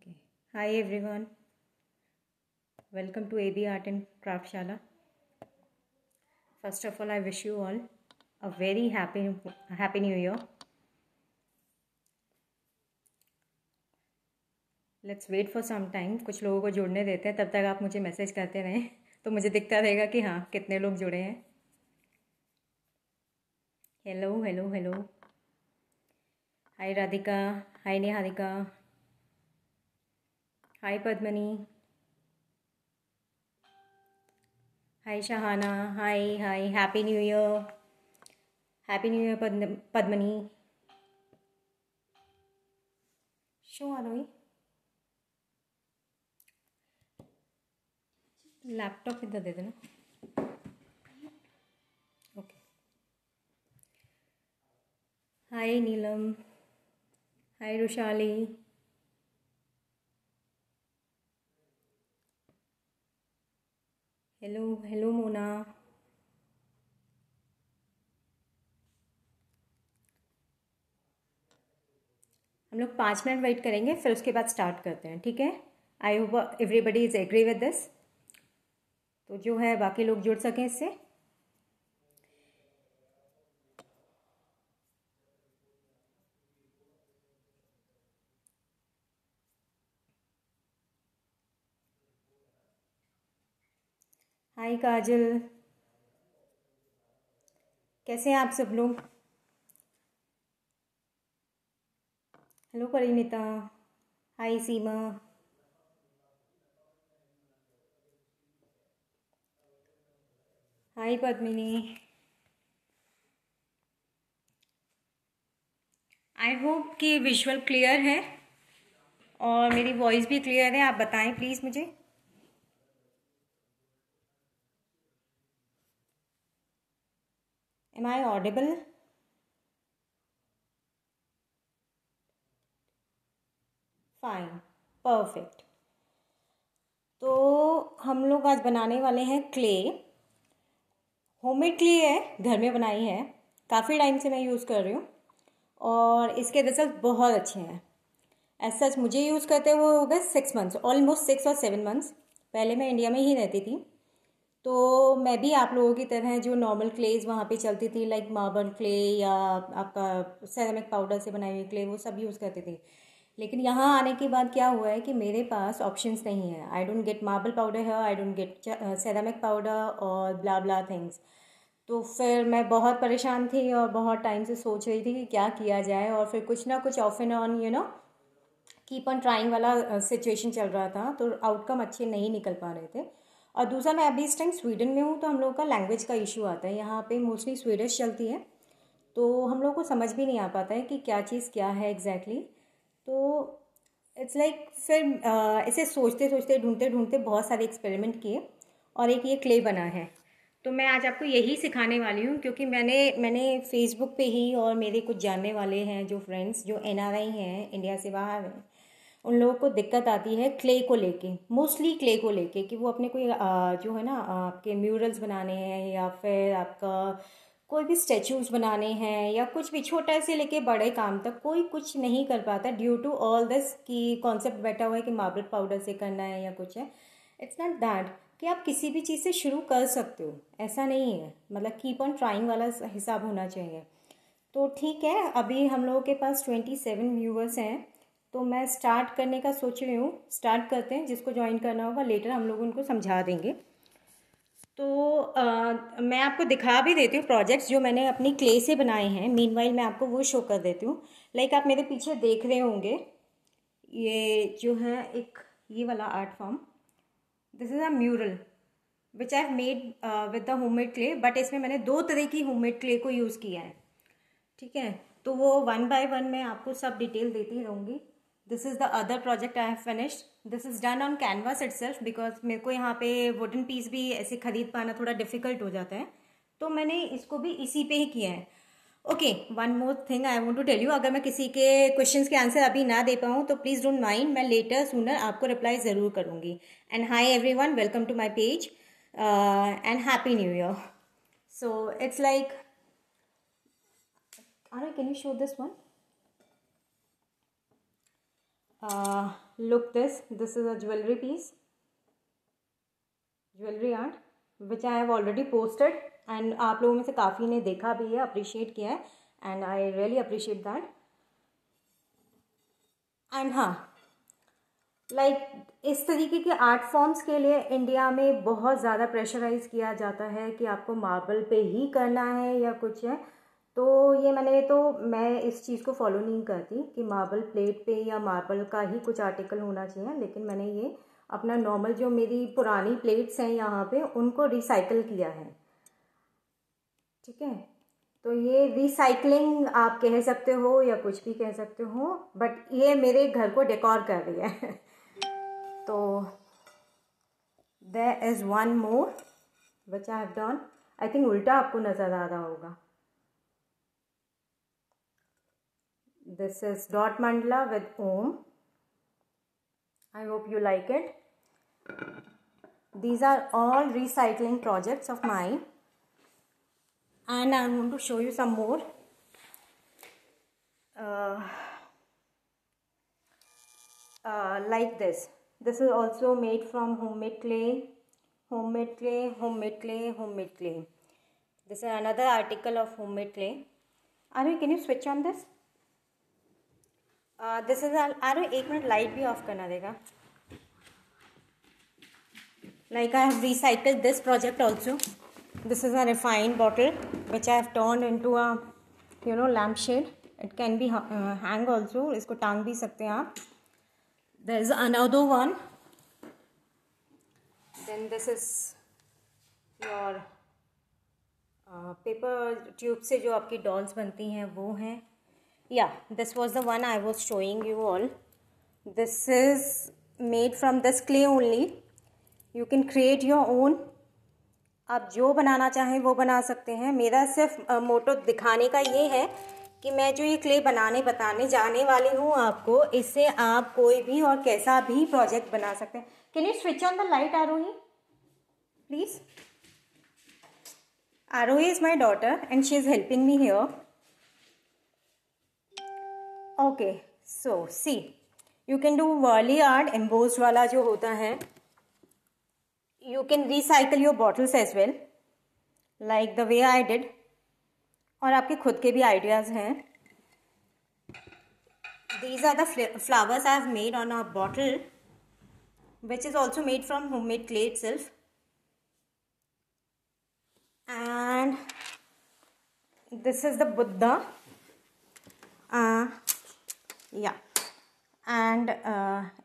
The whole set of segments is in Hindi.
Okay. Hi everyone. Welcome to AB Art and Craft Shala. First of all, I wish you all a very happy New Year. Let's wait for some time. कुछ लोगों को जुड़ने देते हैं, तब तक आप मुझे मैसेज करते रहें तो मुझे दिखता रहेगा कि हाँ कितने लोग जुड़े हैं. Hello hello hello. Hi Radhika. Hi Niharika. Hi Padmini. Hi Shahana. Hi hi. Happy new year. Happy new year Padmini. Show आ रही लैपटॉप इधर दे देना. Okay. Hi Neelam. Hi Rushali. Hello hello Mona. हम लोग 5 मिनट वेट करेंगे, फिर उसके बाद स्टार्ट करते हैं. ठीक है. I hope everybody is agree with this. तो जो है बाकी लोग जुड़ सकें इससे. हाय काजल. कैसे हैं आप सब लोग. Hello Parineeta. Hi Seema. Hi Padmini. I hope कि विजुअल क्लियर है और मेरी वॉइस भी क्लियर है. आप बताएं प्लीज़ मुझे. Am I audible. Fine. Perfect. तो हम लोग आज बनाने वाले हैं क्ले. होममेड क्ले है, घर में बनाई है. काफ़ी टाइम से मैं यूज़ कर रही हूँ और इसके रिजल्ट बहुत अच्छे हैं. एज सच मुझे यूज़ करते हुए हो गए 6 मंथ्स, ऑलमोस्ट 6 और 7 मंथ्स. पहले मैं इंडिया में ही रहती थी, तो मैं भी आप लोगों की तरह जो नॉर्मल क्लेज वहाँ पे चलती थी, लाइक मार्बल क्ले या आपका सेरेमिक पाउडर से बनाई हुई क्ले, वो सब यूज़ करती थी. लेकिन यहाँ आने के बाद क्या हुआ है कि मेरे पास ऑप्शंस नहीं है. I don't get marble powder है, I don't get ceramic powder और ब्ला ब्ला थिंग्स. तो फिर मैं बहुत परेशान थी और बहुत टाइम से सोच रही थी कि क्या किया जाए, और फिर कुछ ना कुछ of and on keep on trying वाला सिचुएशन चल रहा था, तो आउटकम अच्छे नहीं निकल पा रहे थे. और दूसरा, मैं अभी इस टाइम स्वीडन में हूँ, तो हम लोगों का लैंग्वेज का इशू आता है. यहाँ पे मोस्टली स्वीडिश चलती है, तो हम लोगों को समझ भी नहीं आ पाता है कि क्या चीज़ क्या है एग्जैक्टली. तो इट्स लाइक फिर इसे सोचते सोचते ढूंढते ढूंढते बहुत सारे एक्सपेरिमेंट किए और एक ये क्ले बना है. तो मैं आज आपको यही सिखाने वाली हूँ, क्योंकि मैंने फेसबुक पे ही, और मेरे कुछ जानने वाले हैं जो फ्रेंड्स जो NRI हैं, इंडिया से बाहर हैं, उन लोगों को दिक्कत आती है क्ले को लेके, मोस्टली क्ले को लेके, कि वो अपने कोई जो है ना आपके म्यूरल्स बनाने हैं या फिर आपका कोई भी स्टेचूज बनाने हैं या कुछ भी छोटा से लेके बड़े काम तक कोई कुछ नहीं कर पाता ड्यू टू ऑल दिस कि कॉन्सेप्ट बैठा हुआ है कि मार्बल पाउडर से करना है या कुछ है. इट्स नॉट दैट कि आप किसी भी चीज़ से शुरू कर सकते हो, ऐसा नहीं है. मतलब कीप ऑन ट्राइंग वाला हिसाब होना चाहिए. तो ठीक है, अभी हम लोगों के पास 27 व्यूवर्स हैं, तो मैं स्टार्ट करने का सोच रही हूँ. स्टार्ट करते हैं. जिसको ज्वाइन करना होगा लेटर हम लोग उनको समझा देंगे. तो मैं आपको दिखा भी देती हूँ प्रोजेक्ट्स जो मैंने अपनी क्ले से बनाए हैं. मीनवाइल मैं आपको वो शो कर देती हूँ. लाइक आप मेरे पीछे देख रहे होंगे, ये जो है एक ये वाला art form, this is a mural which I have made with the homemade clay. But इसमें मैंने 2 तरह की होममेड क्ले को यूज़ किया है. ठीक है. तो वो 1 बाय 1 मैं आपको सब डिटेल देती रहूँगी. This is the other project I have finished. This is done on canvas itself, because मेरे को यहाँ पे वुडन पीस भी ऐसे खरीद पाना थोड़ा डिफिकल्ट हो जाता है, तो मैंने इसको भी इसी पे ही किया है. Okay. One more thing I want to tell you, अगर मैं किसी के क्वेश्चंस के आंसर अभी ना दे पाऊँ तो प्लीज़ डोंट माइंड, मैं लेटर सूनर आपको रिप्लाई ज़रूर करूँगी. And hi everyone, welcome to my page and happy new year. So it's like, Ara, can you show this one? look this is a jewelry piece, jewelry art which I have already posted and आप लोगों में से काफ़ी ने देखा भी है, अप्रिशिएट किया है and I really appreciate that. And हाँ, इस तरीके के आर्ट फॉर्म्स के लिए इंडिया में बहुत ज़्यादा प्रेशराइज किया जाता है कि आपको मार्बल पे ही करना है या कुछ है. तो मैं इस चीज़ को फॉलो नहीं करती कि मार्बल प्लेट पे या मार्बल का ही कुछ आर्टिकल होना चाहिए. लेकिन मैंने ये अपना नॉर्मल जो मेरी पुरानी प्लेट्स हैं यहाँ पे उनको रिसाइकल किया है. ठीक है, तो ये रिसाइकलिंग आप कह सकते हो या कुछ भी कह सकते हो, बट ये मेरे घर को डेकोर कर रही है. तो there is one more which I have done. I think उल्टा आपको नज़र आ रहा होगा. This is dot mandala with Om. I hope you like it. These are all recycling projects of mine, and I want to show you some more. Like this. This is also made from homemade clay. This is another article of homemade clay. Aru, can you switch on this? This is Aru, 1 minute light भी ऑफ करना देगा. Like I have recycled this project also. This is a refined bottle which I have turned into a lampshade. It can be hang also. इसको टांग भी सकते हैं आप. There is another one. Then this is your paper tube से जो आपकी dolls बनती हैं वो हैं. Yeah, this was the one I was showing you all. This is made from this clay only. You can create your own. आप जो बनाना चाहें वो बना सकते हैं. मेरा सिर्फ मोटो दिखाने का ये है कि मैं जो ये क्ले बताने जाने वाली हूँ आपको, इससे आप कोई भी और कैसा भी प्रोजेक्ट बना सकते हैं. Can you switch on the light, Aarohi please? Aarohi is my daughter and she is helping me here. Okay, so see you can do Warli art, embossed वाला जो होता है. You can recycle your bottles as well, like the way I did. और आपके खुद के भी ideas हैं. These are the flowers I have made on a bottle, which is also made from homemade clay itself. And this is the Buddha. Yeah, and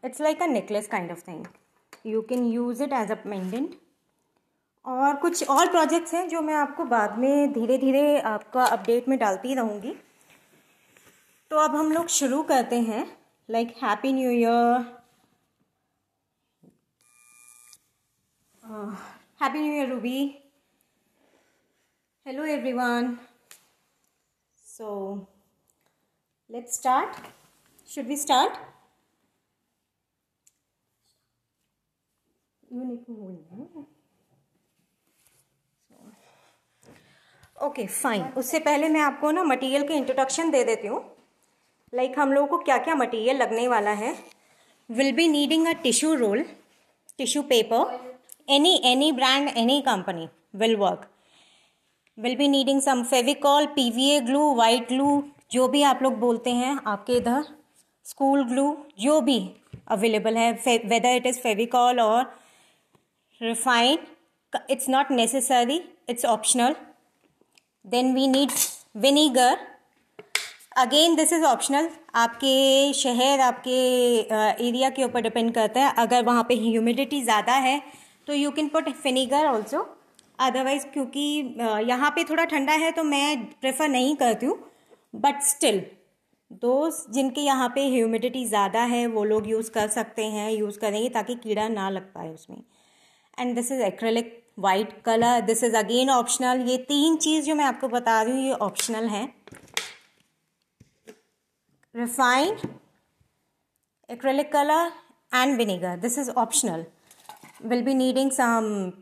it's like a necklace kind of thing. You can use it as a pendant. और कुछ और प्रोजेक्ट्स हैं जो मैं आपको बाद में धीरे धीरे आपका अपडेट में डालती रहूँगी. तो अब हम लोग शुरू करते हैं. Like happy new year, happy new year Ruby. Hello everyone. So let's start. Should we start? Okay fine. उससे पहले मैं आपको ना मटेरियल के इंट्रोडक्शन दे देती हूँ. लाइक हम लोगों को क्या क्या मटेरियल लगने वाला है. Will be needing a tissue roll, tissue paper, any brand, any company will work. Will be needing some Fevicol, PVA glue, white glue, जो भी आप लोग बोलते हैं आपके इधर, स्कूल ग्लू, जो भी अवेलेबल है, वेदर इट इज़ फेविकॉल और refined, it's not necessary, it's optional. Then we need vinegar. Again this is optional. आपके शहर, आपके एरिया के ऊपर डिपेंड करता है. अगर वहाँ पे ह्यूमिडिटी ज़्यादा है तो you can put vinegar also. Otherwise क्योंकि यहाँ पे थोड़ा ठंडा है तो मैं प्रेफर नहीं करती हूँ. बट स्टिल दोस्त जिनके यहाँ पे ह्यूमिडिटी ज़्यादा है वो लोग यूज़ कर सकते हैं, यूज़ करेंगे ताकि कीड़ा ना लग पाए उसमें. And this is acrylic white colour. This is again optional. ये 3 चीज़ जो मैं आपको बता रही हूँ ये ऑप्शनल है. Refined, acrylic colour and vinegar, this is optional. Will be needing some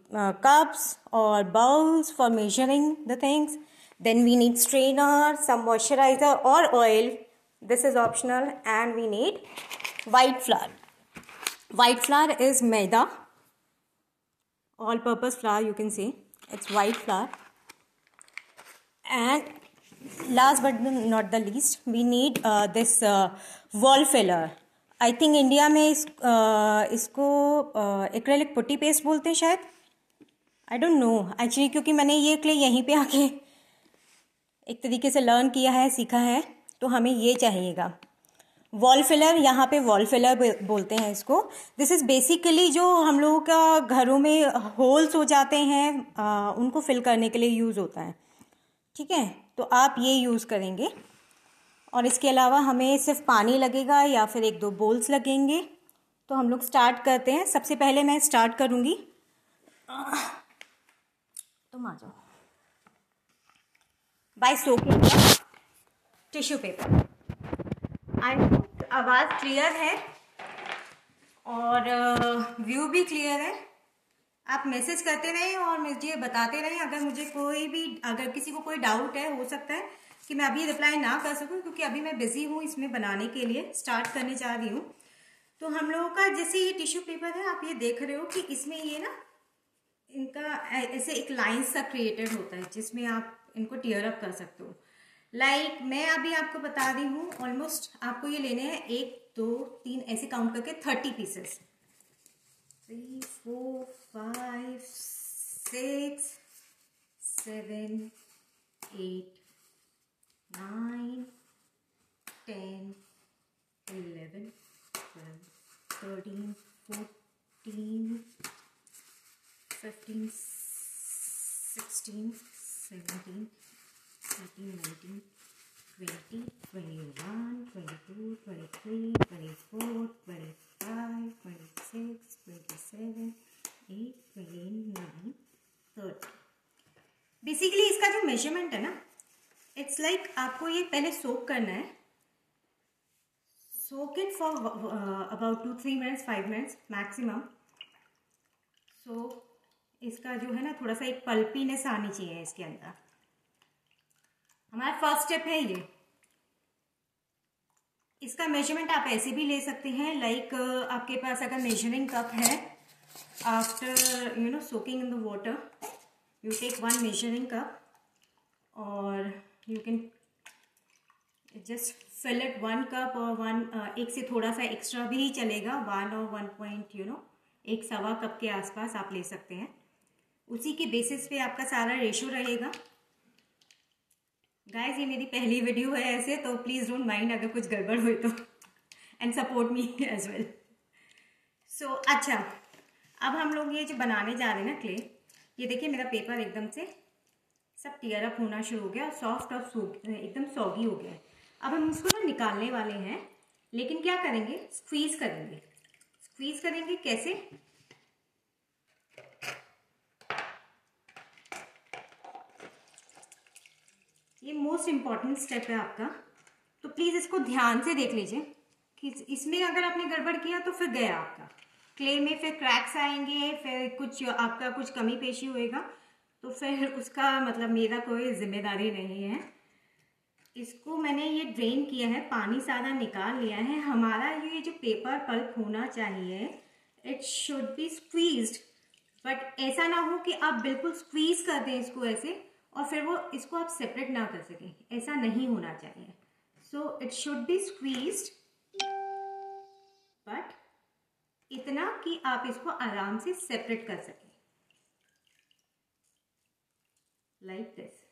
cups or bowls for measuring the things. Then we need strainer, some moisturizer or oil. This is optional. And we need white flour. White flour is maida, all purpose flour you can say. It's white flour. And last but not the least, we need this wall filler. I think India में इसको एक्रेलिक पुट्टी पेस्ट बोलते हैं शायद, आई डोंट नो एक्चुअली, क्योंकि मैंने ये क्ले यहीं पे आके एक तरीके से लर्न किया है, सीखा है, तो हमें ये चाहिएगा वॉल फिलर। यहाँ पे वॉल फिलर बोलते हैं इसको। दिस इज़ बेसिकली जो हम लोगों का घरों में होल्स हो जाते हैं उनको फिल करने के लिए यूज़ होता है, ठीक है। तो आप ये यूज़ करेंगे, और इसके अलावा हमें सिर्फ पानी लगेगा या फिर 1-2 बोल्स लगेंगे। तो हम लोग स्टार्ट करते हैं। सबसे पहले मैं स्टार्ट करूँगी, तुम आ जाओ, by soaking tissue paper. I hope आवाज़ क्लियर है और व्यू भी क्लियर है। आप मैसेज करते रहें और मुझे बताते रहें अगर किसी को कोई डाउट है। हो सकता है कि मैं अभी रिप्लाई ना कर सकूं, क्योंकि अभी मैं बिजी हूँ इसमें बनाने के लिए, स्टार्ट करने जा रही हूँ। तो हम लोगों का जैसे ये टिश्यू पेपर है, आप ये देख रहे हो कि इसमें ये ना इनका ऐसे एक लाइन सा क्रिएटेड होता है जिसमें आप इनको टीयर अप कर सकते हो। लाइक मैं अभी आपको बता रही हूँ, ऑलमोस्ट आपको ये लेने हैं 1 2 3 ऐसे काउंट करके 30 पीसेस। 3 4 5 6 7 8 9 10 11 12 13 14 15 16 17 18 19 20 21 22 23 24 25 26 27 8 29 30। बेसिकली इसका जो मेजरमेंट है ना, इट्स लाइक आपको ये पहले सोक करना है। Soak it for about 2-3 minutes, 5 minutes maximum. So इसका जो है ना थोड़ा सा एक पल्पीनेस आनी चाहिए इसके अंदर। हमारा फर्स्ट स्टेप है ये। इसका मेजरमेंट आप ऐसे भी ले सकते हैं, लाइक आपके पास अगर मेजरिंग कप है, after soaking in the water you take 1 measuring cup और you can just fill it 1 cup और 1 से थोड़ा सा एक्स्ट्रा भी चलेगा, 1 और 1 पॉइंट 1-1.25 कप के आसपास आप ले सकते हैं। उसी के बेसिस पे आपका सारा रेशो रहेगा। गाइस ये मेरी पहली वीडियो है ऐसे, तो प्लीज़ डोंट माइंड अगर कुछ गड़बड़ हुई तो, and support me as well. So अच्छा, अब हम लोग ये जो बनाने जा रहे हैं ना क्ले, ये देखिए मेरा पेपर एकदम से सब टीयर अप होना शुरू हो गया, सॉफ्ट और एकदम सॉगी हो गया है। अब हम इसको ना निकालने वाले हैं, लेकिन क्या करेंगे, स्क्वीज करेंगे। स्क्वीज करेंगे कैसे, ये मोस्ट इम्पॉर्टेंट स्टेप है आपका, तो प्लीज़ इसको ध्यान से देख लीजिए कि इसमें अगर आपने गड़बड़ किया तो फिर गया आपका क्ले में, फिर क्रैक्स आएंगे, फिर कुछ आपका कुछ कमी पेशी होएगा, तो फिर उसका मतलब मेरा कोई जिम्मेदारी नहीं है। इसको मैंने ये ड्रेन किया है, पानी सारा निकाल लिया है। हमारा ये जो पेपर पल्प होना चाहिए, it should be squeezed, but ऐसा ना हो कि आप बिल्कुल स्क्वीज कर दें इसको ऐसे और फिर वो इसको आप सेपरेट ना कर सकें, ऐसा नहीं होना चाहिए। So it should be squeezed, but इतना कि आप इसको आराम से सेपरेट कर सकें, like this.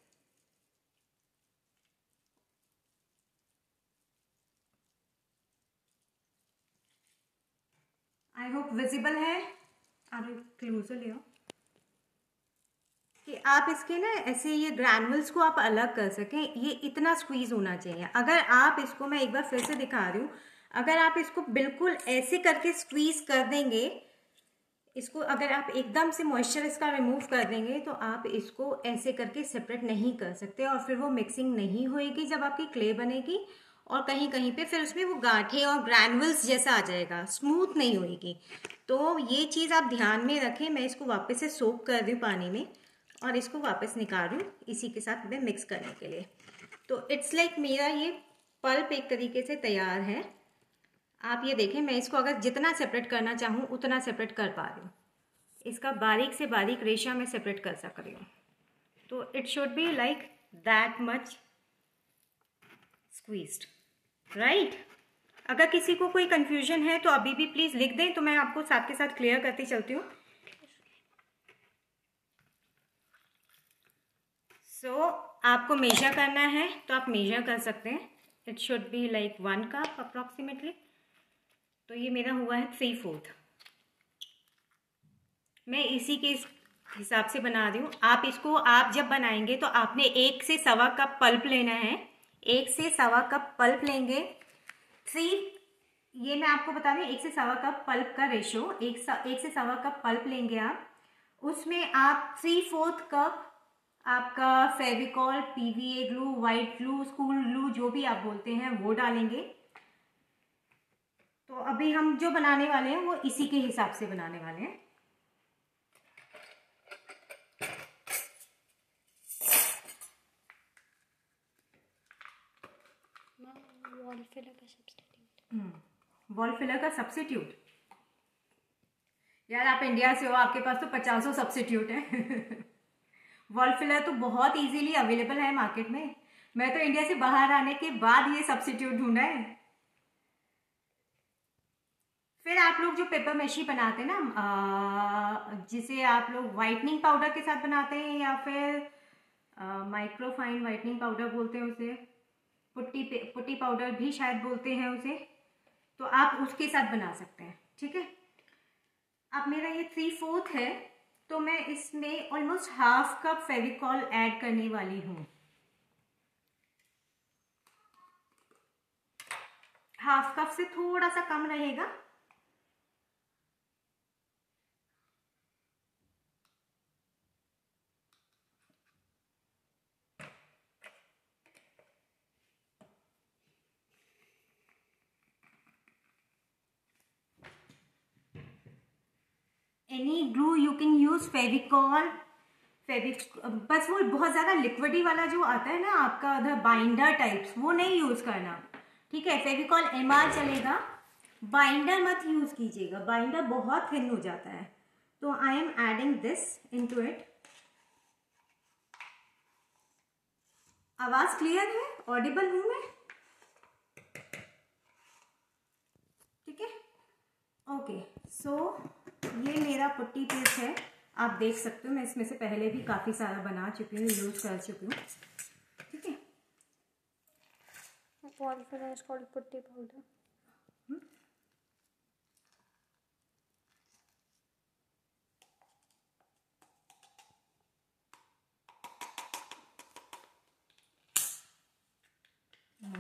I hope visible है। आप क्लोजर ले आओ कि आप इसके ना ऐसे ये ग्रैनुअल्स को आप अलग कर सकें। ये इतना स्क्वीज होना चाहिए। अगर आप इसको, मैं एक बार फिर से दिखा रही हूँ, अगर आप इसको बिल्कुल ऐसे करके स्क्वीज कर देंगे, इसको अगर आप एकदम से मॉइस्चर इसका रिमूव कर देंगे, तो आप इसको ऐसे करके सेपरेट नहीं कर सकते और फिर वो मिक्सिंग नहीं होएगी जब आपकी क्ले बनेगी, और कहीं कहीं पे फिर उसमें वो गांठे और ग्रैनुअल्स जैसा आ जाएगा, स्मूथ नहीं होएगी। तो ये चीज़ आप ध्यान में रखें। मैं इसको वापस से सोक कर रही हूँ पानी में और इसको वापस निकाल रही हूँ इसी के साथ में मिक्स करने के लिए। तो इट्स लाइक मेरा ये पल्प एक तरीके से तैयार है। आप ये देखें, मैं इसको अगर जितना सेपरेट करना चाहूँ उतना सेपरेट कर पा रही हूँ। इसका बारीक से बारीक रेशा में सेपरेट कर सक रही हूँ। तो it should be like that much squeezed, right. अगर किसी को कोई कंफ्यूजन है तो अभी भी प्लीज़ लिख दें, तो मैं आपको साथ के साथ क्लियर करती चलती हूँ। सो आपको मेजर करना है तो आप मेजर कर सकते हैं। It should be like 1 cup approximately. तो ये मेरा हुआ है 3/4। मैं इसी के हिसाब से बना रही हूँ। आप जब बनाएंगे तो आपने 1 से सवा कप पल्प लेना है। 1 से सवा कप पल्प लेंगे। ये मैं आपको बता रही हूँ 1 से सवा कप पल्प का रेशो। 1 से सवा कप पल्प लेंगे आप, उसमें आप 3/4 कप आपका Fevicol, PVA glue, white glue, school glue, जो भी आप बोलते हैं वो डालेंगे। तो अभी हम जो बनाने वाले हैं वो इसी के हिसाब से बनाने वाले हैं। वॉल फिलर का सब्स्टिट्यूट, यार आप इंडिया से हो, आपके पास तो 50 सब्स्टिट्यूट है। वॉल फिलर तो बहुत इजीली अवेलेबल है मार्केट में। मैं तो इंडिया से बाहर आने के बाद ये सब्स्टिट्यूट ढूंढा है। फिर आप लोग जो पेपर मैशी बनाते हैं ना, जिसे आप लोग व्हाइटनिंग पाउडर के साथ बनाते हैं या फिर माइक्रोफाइन व्हाइटनिंग पाउडर बोलते हैं उसे, पुट्टी पाउडर भी शायद बोलते हैं उसे, तो आप उसके साथ बना सकते हैं। ठीक है, अब मेरा ये 3/4 है, तो मैं इसमें almost half cup Fevicol add करने वाली हूँ। हाफ कप से थोड़ा सा कम रहेगा। Any glue you can use, Fevicol, बस वो बहुत ज्यादा लिक्विडी वाला जो आता है ना आपका उधर बाइंडर टाइप्स, वो नहीं यूज करना। ठीक है, फेविकॉल एमआर चलेगा, बाइंडर मत यूज कीजिएगा, बाइंडर बहुत थिन हो जाता है। तो आई am adding this into it. आवाज क्लियर है, ऑडिबल हूं मैं? ठीक है, ओके। सो ये मेरा पुट्टी पेस्ट है, आप देख सकते हो। मैं इसमें से पहले भी काफी सारा बना चुकी हूँ, यूज कर चुकी हूँ। ठीक है, wall filler is called putty powder.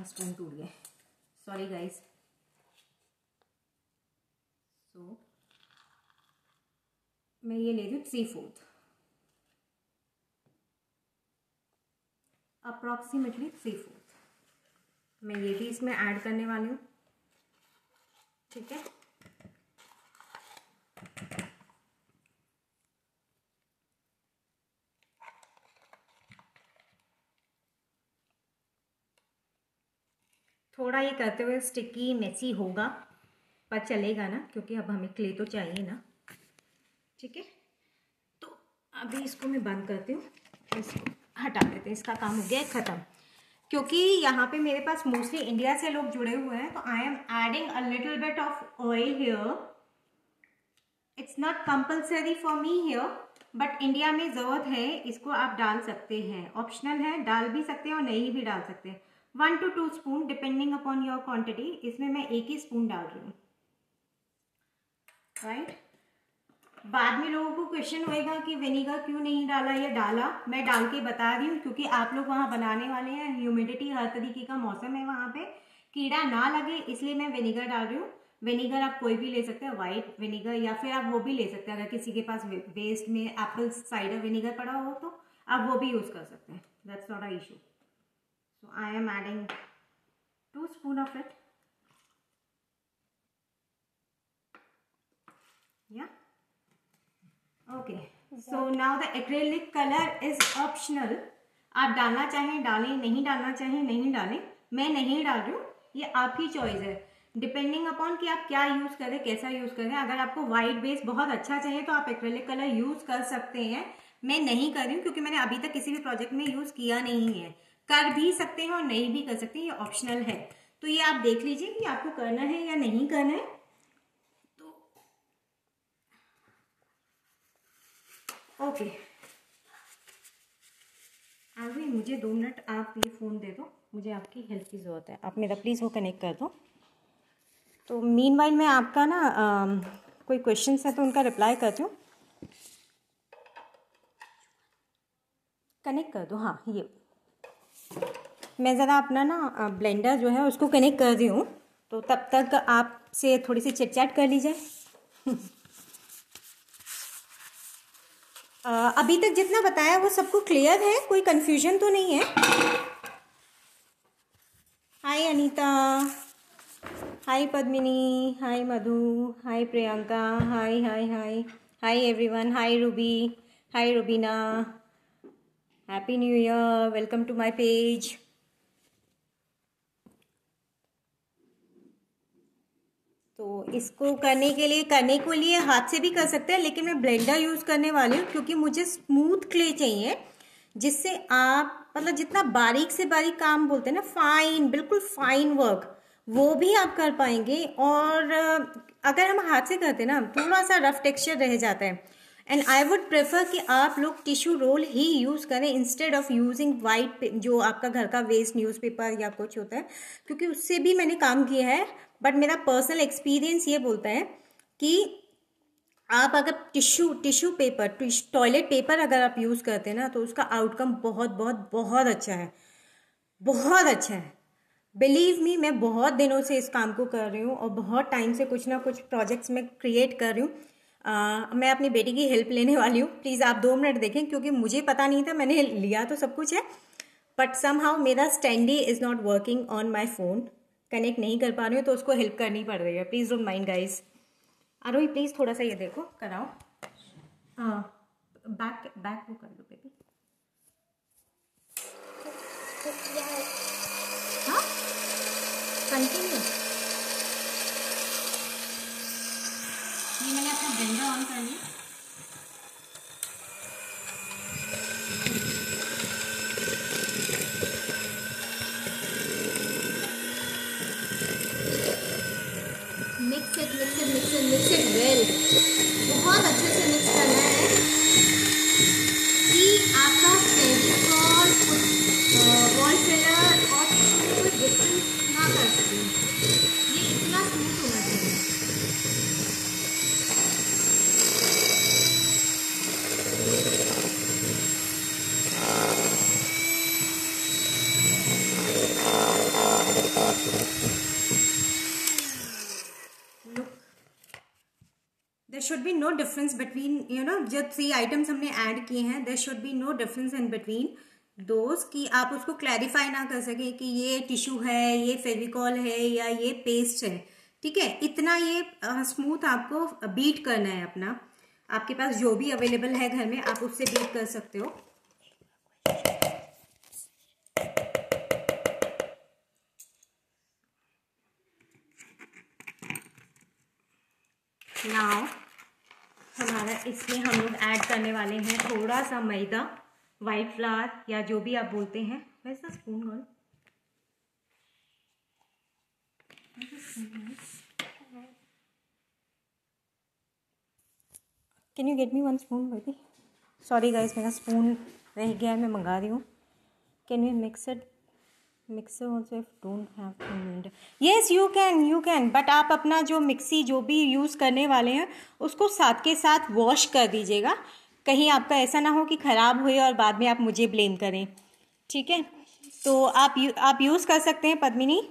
Stone टूट गए, सॉरी गाइस। सो मैं ये ले रही हूँ 3/4, अप्रॉक्सीमेटली 3/4। मैं ये भी इसमें ऐड करने वाली हूँ। ठीक है, थोड़ा ये करते हुए स्टिकी मेसी होगा, पर चलेगा ना, क्योंकि अब हमें क्ले तो चाहिए ना। ठीक है, तो अभी इसको मैं बंद करती हूँ, इसको हटा देते हैं, इसका काम हो गया ख़त्म। क्योंकि यहाँ पे मेरे पास मोस्टली इंडिया से लोग जुड़े हुए हैं, तो आई am adding a little bit of oil here. It's not compulsory for me here, but India में ज़रूरत है, इसको आप डाल सकते हैं, ऑप्शनल है, डाल भी सकते हैं और नहीं भी डाल सकते हैं। 1 to 2 spoon depending upon your quantity. इसमें मैं 1 ही स्पून डाल रही हूँ, राइट। बाद में लोगों को क्वेश्चन होएगा कि विनेगर क्यों नहीं डाला या डाला। मैं डाल के बता रही हूँ क्योंकि आप लोग वहाँ बनाने वाले हैं, ह्यूमिडिटी हर तरीके का मौसम है वहाँ पे, कीड़ा ना लगे इसलिए मैं विनेगर डाल रही हूँ। विनेगर आप कोई भी ले सकते हैं, व्हाइट विनेगर, या फिर आप वो भी ले सकते हैं, अगर किसी के पास वेस्ट में एप्पल साइडर विनेगर पड़ा हो तो आप वो भी यूज कर सकते हैं, that's not a issue. So I am adding 2 spoon of it, या okay. So now the acrylic colour is optional, आप डालना चाहें डालें, नहीं डालना चाहें नहीं डालें। मैं नहीं डाल रही हूँ, ये आप ही चॉइस है। डिपेंडिंग अपॉन कि आप क्या यूज करें, कैसा यूज करें। अगर आपको वाइट बेस बहुत अच्छा चाहिए तो आप एक्रेलिक कलर यूज कर सकते हैं। मैं नहीं कर रही हूँ क्योंकि मैंने अभी तक किसी भी प्रोजेक्ट में यूज किया नहीं है। कर भी सकते हैं और नहीं भी कर सकते हैं, ये ऑप्शनल है। तो ये आप देख लीजिए कि आपको करना है या नहीं करना है। तो ओके आरवी, मुझे 2 मिनट आप ये फ़ोन दे दो, मुझे आपकी हेल्प की ज़रूरत है। आप मेरा प्लीज़ वो कनेक्ट कर दो। तो मीनवाइल मैं आपका ना कोई क्वेश्चंस है तो उनका रिप्लाई करती हूँ। कनेक्ट कर दो। हाँ, ये मैं ज़रा अपना ना ब्लेंडर जो है उसको कनेक्ट कर रही हूँ, तो तब तक आपसे थोड़ी सी चिट चैट कर ली जाए। अभी तक जितना बताया वो सबको क्लियर है, कोई कंफ्यूजन तो नहीं है? Hi Anita, hi Padmini, hi Madhu, hi Priyanka, hi hi hi hi everyone, hi Ruby, hi Rubina, happy new year, welcome to my page. तो इसको करने के लिए हाथ से भी कर सकते हैं, लेकिन मैं ब्लेंडर यूज़ करने वाली हूँ क्योंकि मुझे स्मूथ क्ले चाहिए, जिससे आप मतलब जितना बारीक से बारीक काम बोलते हैं ना, फाइन, बिल्कुल फाइन वर्क, वो भी आप कर पाएंगे। और अगर हम हाथ से करते हैं ना, थोड़ा सा रफ टेक्सचर रह जाता है। एंड आई वुड प्रेफर कि आप लोग टिश्यू रोल ही यूज़ करें इंस्टेड ऑफ यूजिंग वाइट, जो आपका घर का वेस्ट न्यूज़पेपर या कुछ होता है, क्योंकि उससे भी मैंने काम किया है। बट मेरा पर्सनल एक्सपीरियंस ये बोलता है कि आप अगर टिश्यू पेपर, टॉयलेट पेपर अगर आप यूज़ करते हैं ना, तो उसका आउटकम बहुत बहुत बहुत अच्छा है, बहुत अच्छा है। बिलीव मी, मैं बहुत दिनों से इस काम को कर रही हूँ और बहुत टाइम से कुछ ना कुछ प्रोजेक्ट्स में क्रिएट कर रही हूँ। मैं अपनी बेटी की हेल्प लेने वाली हूँ। प्लीज़ आप 2 मिनट देखें, क्योंकि मुझे पता नहीं था, मैंने लिया तो सब कुछ है बट समहाउ मेरा standee is not working on my phone, connect नहीं कर पा रही हूँ, तो उसको हेल्प करनी पड़ रही है। Please don't mind guys. Aarohi please थोड़ा सा ये देखो, कराओ। हाँ, बैक बैक वो कर लो बेबी। हाँ, कंटिन्यू। ये मैंने अपना ब्लेंडर ऑन कर लिया। Mix it well. बहुत अच्छे से मिक्स करना है कि आपका फेविकॉल, वॉल फिलर और कोई डिफरेंस ना कर सके। ये इतना स्मूथ होना चाहिए। There should be no difference between, जो 3 आइटम्स हमने ऐड किए हैं, there should be no difference in between those, कि आप उसको क्लैरिफाई ना कर सके कि ये टिश्यू है, ये फेविकॉल है या ये पेस्ट है। ठीक है, इतना ये स्मूथ आपको बीट करना है अपना। आपके पास जो भी अवेलेबल है घर में, आप उससे बीट कर सकते हो। नाउ हमारा इसमें हम लोग ऐड करने वाले हैं थोड़ा सा मैदा, वाइट फ्लावर या जो भी आप बोलते हैं। वैसा spoon girl, can you get me 1 spoon baby? Sorry guys, मेरा स्पून रह गया है, मैं मंगा रही हूँ। Can you mix it? Mixer also if don't have blender. Yes you can, but आप अपना जो मिक्सी जो भी यूज़ करने वाले हैं उसको साथ के साथ वॉश कर दीजिएगा, कहीं आपका ऐसा ना हो कि ख़राब हुए और बाद में आप मुझे ब्लेम करें। ठीक है, तो आप यूज़ कर सकते हैं पद्मिनी,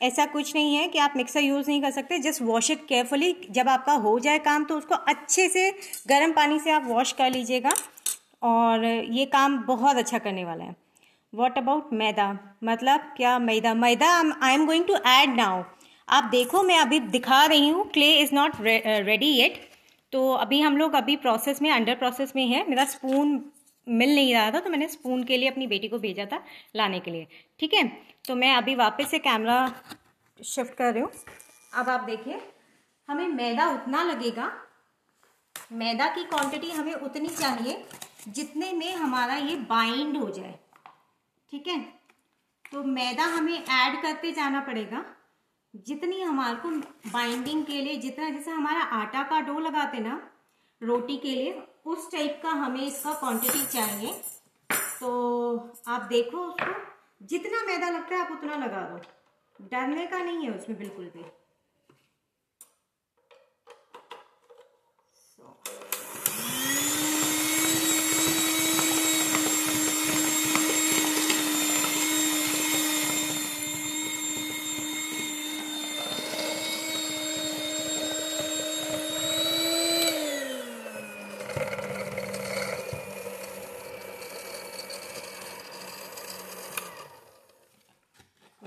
ऐसा कुछ नहीं है कि आप मिक्सर यूज़ नहीं कर सकते। Just wash it carefully. जब आपका हो जाए काम तो उसको अच्छे से गर्म पानी से आप वॉश कर लीजिएगा, और ये काम बहुत अच्छा करने वाला है। What about maida? मतलब क्या maida I am going to add now. आप देखो, मैं अभी दिखा रही हूँ, clay is not ready yet. तो अभी हम लोग प्रोसेस में, अंडर प्रोसेस में है। मेरा स्पून मिल नहीं रहा था, तो मैंने स्पून के लिए अपनी बेटी को भेजा था लाने के लिए। ठीक है, तो मैं अभी वापस से कैमरा शिफ्ट कर रही हूँ। अब आप देखिए, हमें मैदा उतना लगेगा, मैदा की क्वांटिटी हमें उतनी चाहिए जितने में हमारा ये बाइंड हो जाए। ठीक है, तो मैदा हमें ऐड करते जाना पड़ेगा जितनी हमारे को बाइंडिंग के लिए, जितना जैसे हमारा आटा का डो लगाते ना रोटी के लिए, उस टाइप का हमें इसका क्वांटिटी चाहिए। तो आप देखो, उसको जितना मैदा लगता है आप उतना लगा दो, डरने का नहीं है उसमें बिल्कुल भी।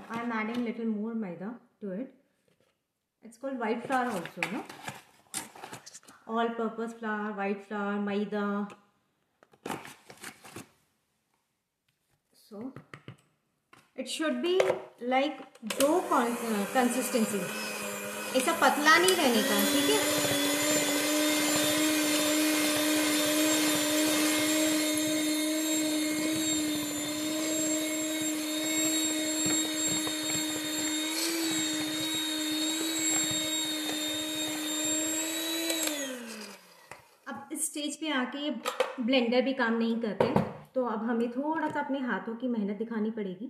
I'm adding little more maida to it. It's called white flour also, no? All-purpose flour, white flour, maida. So it should be like dough consistency. ऐसा पतला नहीं रहने का, ठीक है? स्टेज पे आके ये ब्लेंडर भी काम नहीं करते, तो अब हमें थोड़ा सा अपने हाथों की मेहनत दिखानी पड़ेगी।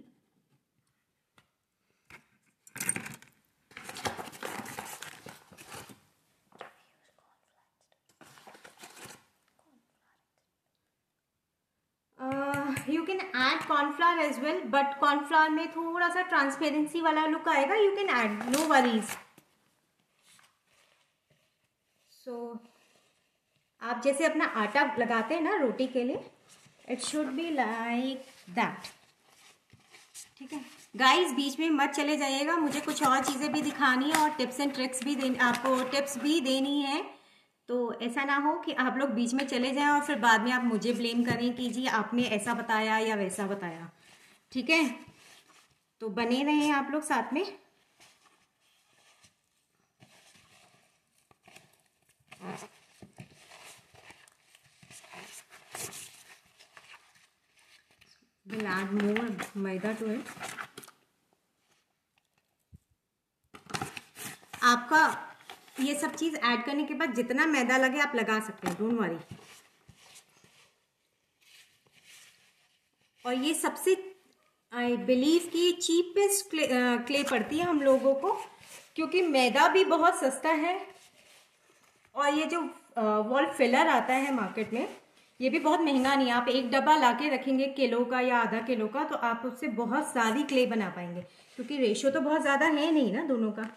You can add cornflour as well, but cornflour में थोड़ा सा ट्रांसपेरेंसी वाला लुक आएगा। You can add, no worries. So आप जैसे अपना आटा लगाते हैं ना रोटी के लिए, it should be like that. ठीक है गाइस, बीच में मत चले जाइएगा, मुझे कुछ और चीज़ें भी दिखानी है और टिप्स एंड ट्रिक्स भी आपको टिप्स भी देनी है। तो ऐसा ना हो कि आप लोग बीच में चले जाएं और फिर बाद में आप मुझे ब्लेम करें कि जी आपने ऐसा बताया या वैसा बताया। ठीक है, तो बने रहें आप लोग साथ में। We'll add more maida to it. आपका ये सब चीज़ ऐड करने के बाद जितना मैदा लगे आप लगा सकते हैं, डोंट वरी। और ये सबसे आई बिलीव कि चीपेस्ट क्ले पड़ती है हम लोगों को, क्योंकि मैदा भी बहुत सस्ता है और ये जो वॉल फिलर आता है मार्केट में ये भी बहुत महंगा नहीं है। आप एक डब्बा लाके रखेंगे किलो का या आधा किलो का, तो आप उससे बहुत सारी क्ले बना पाएंगे, क्योंकि रेशो तो बहुत ज़्यादा है नहीं ना दोनों का,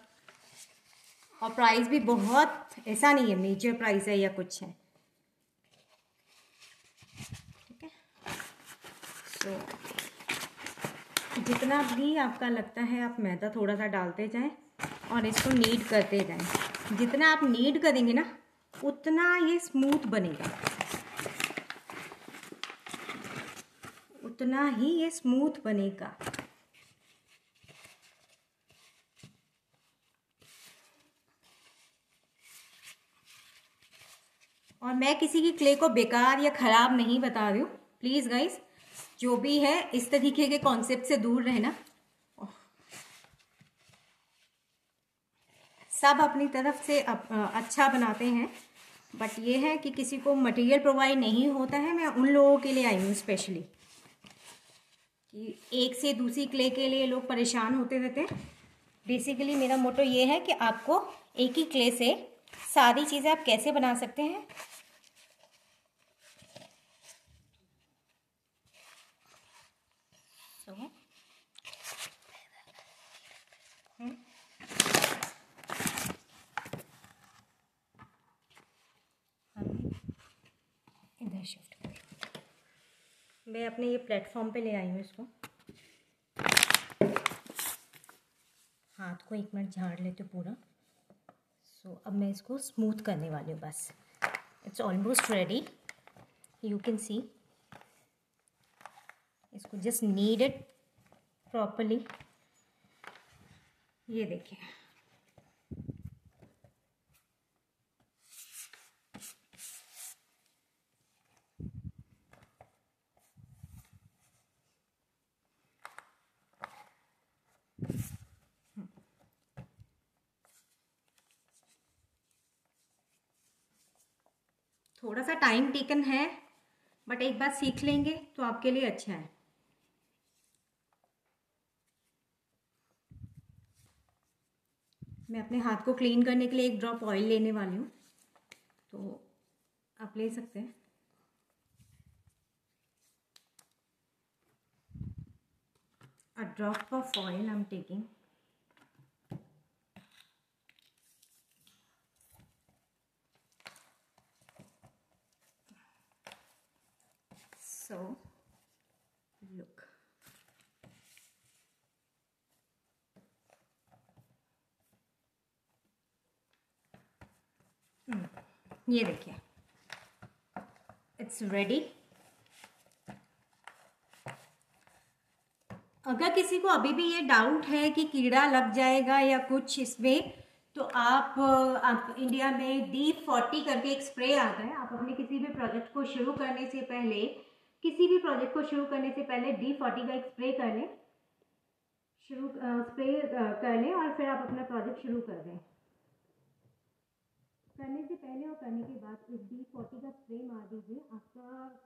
और प्राइस भी बहुत ऐसा नहीं है मेजर प्राइस है या कुछ है। ठीक है, तो जितना भी आपका लगता है आप मैदा थोड़ा सा डालते जाएं और इसको नीड करते जाएं। जितना आप नीड करेंगे ना उतना ये स्मूथ बनेगा, उतना ही ये स्मूथ बनेगा। और मैं किसी की क्ले को बेकार या ख़राब नहीं बता रही हूँ, प्लीज़ गाइस, जो भी है इस तरीके के कॉन्सेप्ट से दूर रहना। सब अपनी तरफ से अच्छा बनाते हैं, बट ये है कि किसी को मटेरियल प्रोवाइड नहीं होता है। मैं उन लोगों के लिए आई हूँ स्पेशली, कि एक से दूसरी क्ले के लिए लोग परेशान होते रहते हैं। बेसिकली मेरा मोटो ये है कि आपको एक ही क्ले से सारी चीज़ें आप कैसे बना सकते हैं। इधर शिफ्ट कर, मैं अपने ये प्लेटफॉर्म पे ले आई हूँ इसको। हाथ को 1 मिनट झाड़ लेते पूरा। सो अब मैं इसको स्मूथ करने वाली हूँ बस। It's almost ready, you can see. इसको जस्ट नीड इट प्रॉपरली। ये देखिए, थोड़ा सा टाइम टेकन है, बट एक बार सीख लेंगे तो आपके लिए अच्छा है। मैं अपने हाथ को क्लीन करने के लिए एक ड्रॉप ऑयल लेने वाली हूँ, तो आप ले सकते हैं। A drop of oil I'm taking. So look. ये देखिए, इट्स रेडी। अगर किसी को अभी भी ये डाउट है कि कीड़ा लग जाएगा या कुछ इसमें, तो आप इंडिया में D40 करके एक स्प्रे आता है। आप अपने किसी भी प्रोजेक्ट को शुरू करने से पहले D40 का एक स्प्रे कर लें, और फिर आप अपना प्रोजेक्ट शुरू कर दें। करने से पहले और करने के बाद इस D40 का स्प्रे मार दीजिए। आपका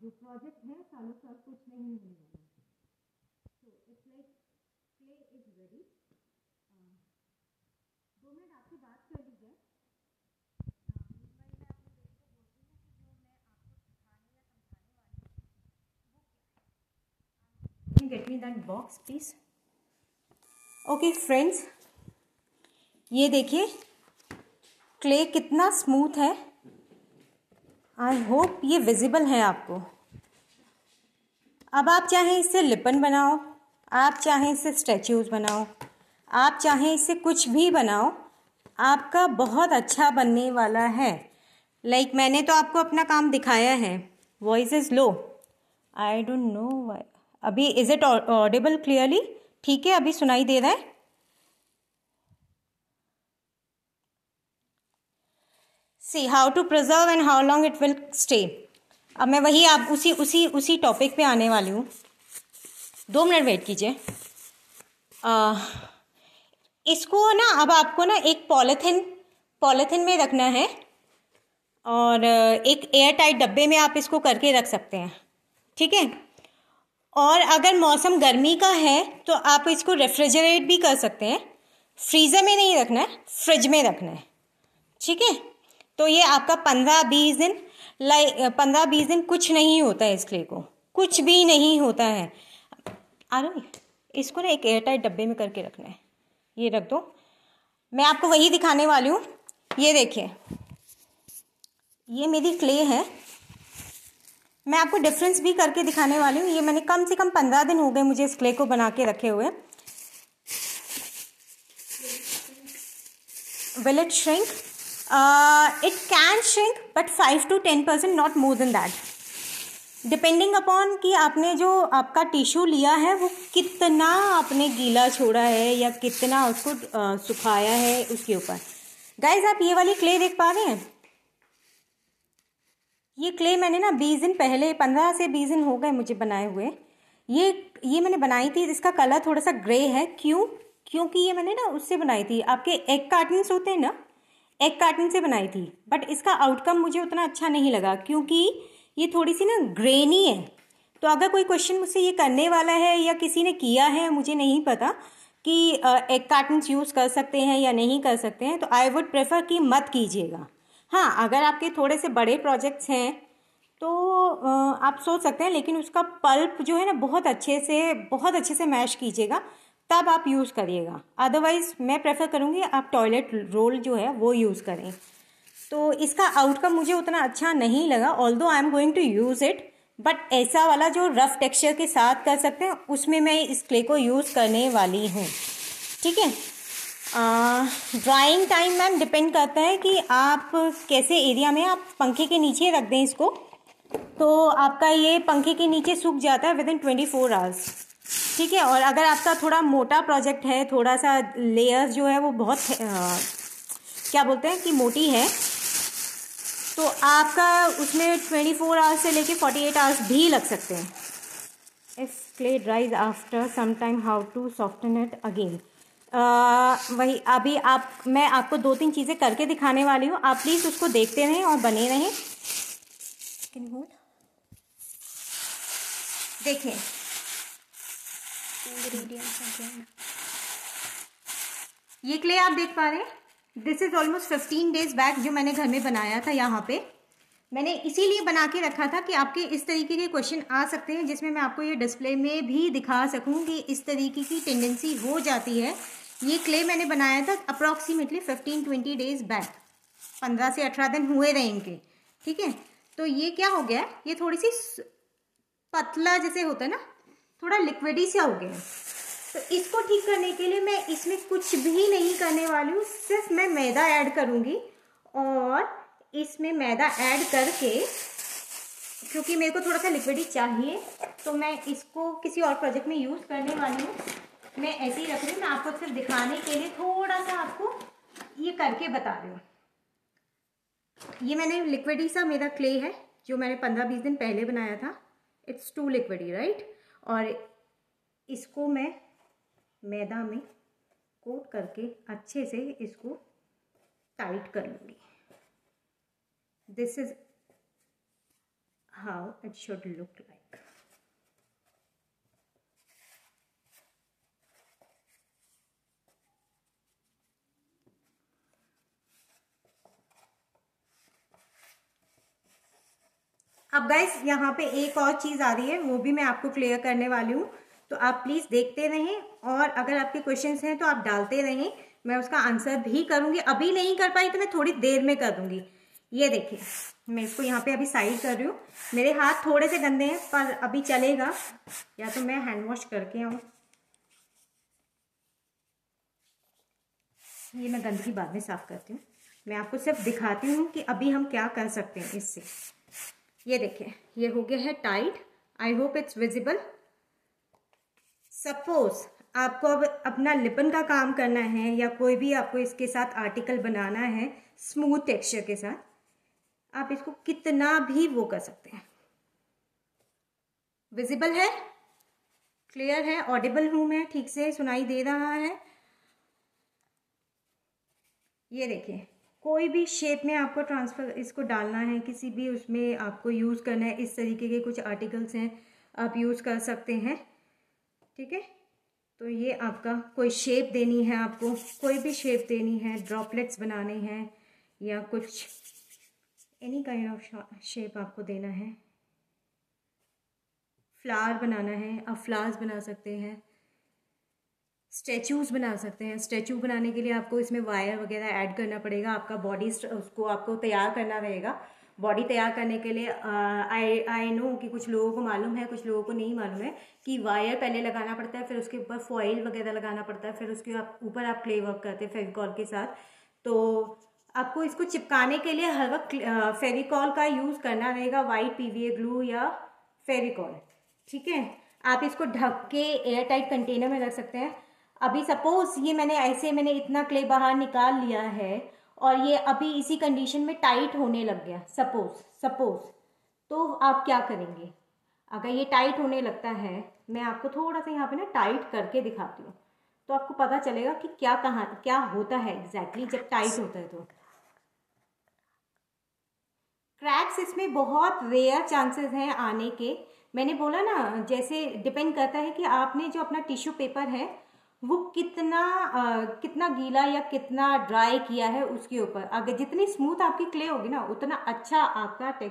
जो प्रोजेक्ट है सालों साल कुछ नहीं होने वाला। It's like clay is ready. 2 minute आपसे बात कर लीजिए। Can you get me that box please? Okay friends, ये देखिए क्ले कितना स्मूथ है। आई होप ये विजिबल है आपको। अब आप चाहें इससे लिपन बनाओ, आप चाहें इससे स्टैच्यूज बनाओ, आप चाहें इससे कुछ भी बनाओ, आपका बहुत अच्छा बनने वाला है। लाइक मैंने तो आपको अपना काम दिखाया है। Voice is low, I don't know why. अभी इज इट ऑडिबल क्लियरली? ठीक है, अभी सुनाई दे रहा है? See how to preserve and how long it will stay. अब मैं वही आप उसी टॉपिक पे आने वाली हूँ। 2 मिनट वेट कीजिए। इसको ना अब आपको ना एक पॉलीथिन में रखना है, और एक एयर टाइट डब्बे में आप इसको करके रख सकते हैं, ठीक है। और अगर मौसम गर्मी का है तो आप इसको रेफ्रिजरेट भी कर सकते हैं। फ्रीज़र में नहीं रखना है, फ्रिज में रखना है, ठीक है। तो ये आपका 15-20 दिन 15-20 दिन कुछ नहीं होता है, इस क्ले को कुछ भी नहीं होता है। इसको ना एक एयर टाइट डब्बे में करके रखना है। ये रख दो। मैं आपको वही दिखाने वाली हूँ। ये देखिए, ये मेरी क्ले है। मैं आपको डिफरेंस भी करके दिखाने वाली हूँ। ये मैंने कम से कम 15 दिन हो गए मुझे इस क्ले को बना के रखे हुए। Will it shrink? It can shrink but 5 to 10%, not more than that, depending upon कि आपने जो आपका टिश्यू लिया है वो कितना आपने गीला छोड़ा है या कितना उसको सुखाया है उसके ऊपर। गाइज आप ये वाली क्ले देख पा रहे हैं? ये क्ले मैंने ना 20 दिन पहले, 15 से 20 दिन हो गए मुझे बनाए हुए। ये मैंने बनाई थी। इसका कलर थोड़ा सा ग्रे है। क्योंकि ये मैंने ना उससे बनाई थी, आपके एग कार्टन्स होते हैं ना, एग कार्टन से बनाई थी। बट इसका आउटकम मुझे उतना अच्छा नहीं लगा, क्योंकि ये थोड़ी सी ना ग्रेनी है। तो अगर कोई क्वेश्चन मुझसे ये करने वाला है या किसी ने किया है, मुझे नहीं पता कि एग कार्टन्स यूज़ कर सकते हैं या नहीं कर सकते हैं, तो आई वुड प्रेफर कि मत कीजिएगा। हाँ, अगर आपके थोड़े से बड़े प्रोजेक्ट्स हैं तो आप सोच सकते हैं, लेकिन उसका पल्प जो है ना बहुत अच्छे से मैश कीजिएगा, तब आप यूज़ करिएगा। अदरवाइज़ मैं प्रेफर करूँगी आप टॉयलेट रोल जो है वो यूज़ करें। तो इसका आउटकम मुझे उतना अच्छा नहीं लगा, although I am going to use it, but ऐसा वाला जो रफ टेक्सचर के साथ कर सकते हैं उसमें मैं इस क्ले को यूज़ करने वाली हूँ, ठीक है। ड्राइंग टाइम मैम डिपेंड करता है कि आप कैसे एरिया में, आप पंखे के नीचे रख दें इसको, तो आपका ये पंखे के नीचे सूख जाता है विदिन 24 आवर्स, ठीक है। और अगर आपका थोड़ा मोटा प्रोजेक्ट है, थोड़ा सा लेयर्स जो है वो बहुत क्या बोलते हैं कि मोटी है, तो आपका उसमें 24 आवर्स से लेके 48 आवर्स भी लग सकते हैं। If clay dries after some time, how to soften it again? वही अभी मैं आपको 2-3 चीज़ें करके दिखाने वाली हूँ, आप प्लीज़ उसको देखते रहें और बने रहें। देखिए ये क्ले आप देख पा रहे हैं, this is almost 15 days back जो मैंने घर में बनाया था। यहाँ पे मैंने इसीलिए बना के रखा था कि आपके इस तरीके के क्वेश्चन आ सकते हैं, जिसमें मैं आपको ये डिस्प्ले में भी दिखा सकूं कि इस तरीके की टेंडेंसी हो जाती है। ये क्ले मैंने बनाया था अप्रॉक्सीमेटली 15-20 डेज बैक, 15 से 18 दिन हुए रहे इनके, ठीक है। तो ये क्या हो गया, ये थोड़ी सी पतला जैसे होता है ना, थोड़ा लिक्विडी सा हो गया। तो इसको ठीक करने के लिए मैं इसमें कुछ भी नहीं करने वाली हूँ, सिर्फ मैं मैदा ऐड करूँगी। और इसमें मैदा ऐड करके, क्योंकि मेरे को थोड़ा सा लिक्विडी चाहिए, तो मैं इसको किसी और प्रोजेक्ट में यूज़ करने वाली हूँ। मैं ऐसे ही रख रही हूँ, मैं आपको सिर्फ दिखाने के लिए थोड़ा सा आपको ये करके बता रही हूँ। ये मैंने लिक्विडी सा मेरा क्ले है जो मैंने 15-20 दिन पहले बनाया था। It's too liquidy right. और इसको मैं मैदा में कोट करके अच्छे से इसको टाइट कर लूँगी। This is how it should look like. अब गाइस यहाँ पे एक और चीज़ आ रही है, वो भी मैं आपको क्लियर करने वाली हूँ, तो आप प्लीज़ देखते रहें। और अगर आपके क्वेश्चंस हैं तो आप डालते रहें, मैं उसका आंसर भी करूँगी। अभी नहीं कर पाई तो मैं थोड़ी देर में कर दूँगी। ये देखिए मैं इसको यहाँ पे अभी साइड कर रही हूँ। मेरे हाथ थोड़े से गंदे हैं पर अभी चलेगा, या तो मैं हैंड वॉश करके आऊँ। ये मैं गंदगी बाद में साफ करती हूँ, मैं आपको सिर्फ दिखाती हूँ कि अभी हम क्या कर सकते हैं इससे। ये देखिए ये हो गया है tight. I hope it's visible. Suppose आपको अब अपना लिपन का काम करना है या कोई भी आपको इसके साथ आर्टिकल बनाना है स्मूथ टेक्सचर के साथ, आप इसको कितना भी वो कर सकते हैं। विजिबल है, क्लियर है, ऑडिबल हूं मैं, ठीक से सुनाई दे रहा है। ये देखिए कोई भी शेप में आपको ट्रांसफर इसको डालना है, किसी भी उसमें आपको यूज़ करना है, इस तरीके के कुछ आर्टिकल्स हैं आप यूज़ कर सकते हैं, ठीक है। तो ये आपका कोई शेप देनी है, आपको कोई भी शेप देनी है, ड्रॉपलेट्स बनाने हैं या कुछ एनी काइंड ऑफ शेप आपको देना है, फ्लावर बनाना है आप फ्लावर्स बना सकते हैं, स्टैचूज़ बना सकते हैं। स्टैचू बनाने के लिए आपको इसमें वायर वगैरह ऐड करना पड़ेगा, आपका बॉडी उसको आपको तैयार करना रहेगा। बॉडी तैयार करने के लिए आई नो कि कुछ लोगों को मालूम है, कुछ लोगों को नहीं मालूम है कि वायर पहले लगाना पड़ता है, फिर उसके ऊपर फॉइल वगैरह लगाना पड़ता है, फिर उसके ऊपर आप क्ले वर्क करते हैं फेविकॉल के साथ। तो आपको इसको चिपकाने के लिए हर वक्त फेविकॉल का यूज़ करना रहेगा, वाइट PVA ग्लू या फेविकॉल, ठीक है। आप इसको ढक के एयर टाइट कंटेनर में रख सकते हैं। अभी सपोज ये मैंने इतना क्ले बाहर निकाल लिया है और ये अभी इसी कंडीशन में टाइट होने लग गया, सपोज तो आप क्या करेंगे। अगर ये टाइट होने लगता है, मैं आपको थोड़ा सा यहाँ पे ना टाइट करके दिखाती हूँ, तो आपको पता चलेगा कि क्या होता है एग्जैक्टली जब टाइट होता है। तो क्रैक्स इसमें बहुत रेयर चांसेस हैं आने के। मैंने बोला ना, जैसे डिपेंड करता है कि आपने जो अपना टिश्यू पेपर है वो कितना गीला या कितना ड्राई किया है उसके ऊपर। अगर जितनी स्मूथ आपकी क्ले होगी ना, उतना अच्छा आपका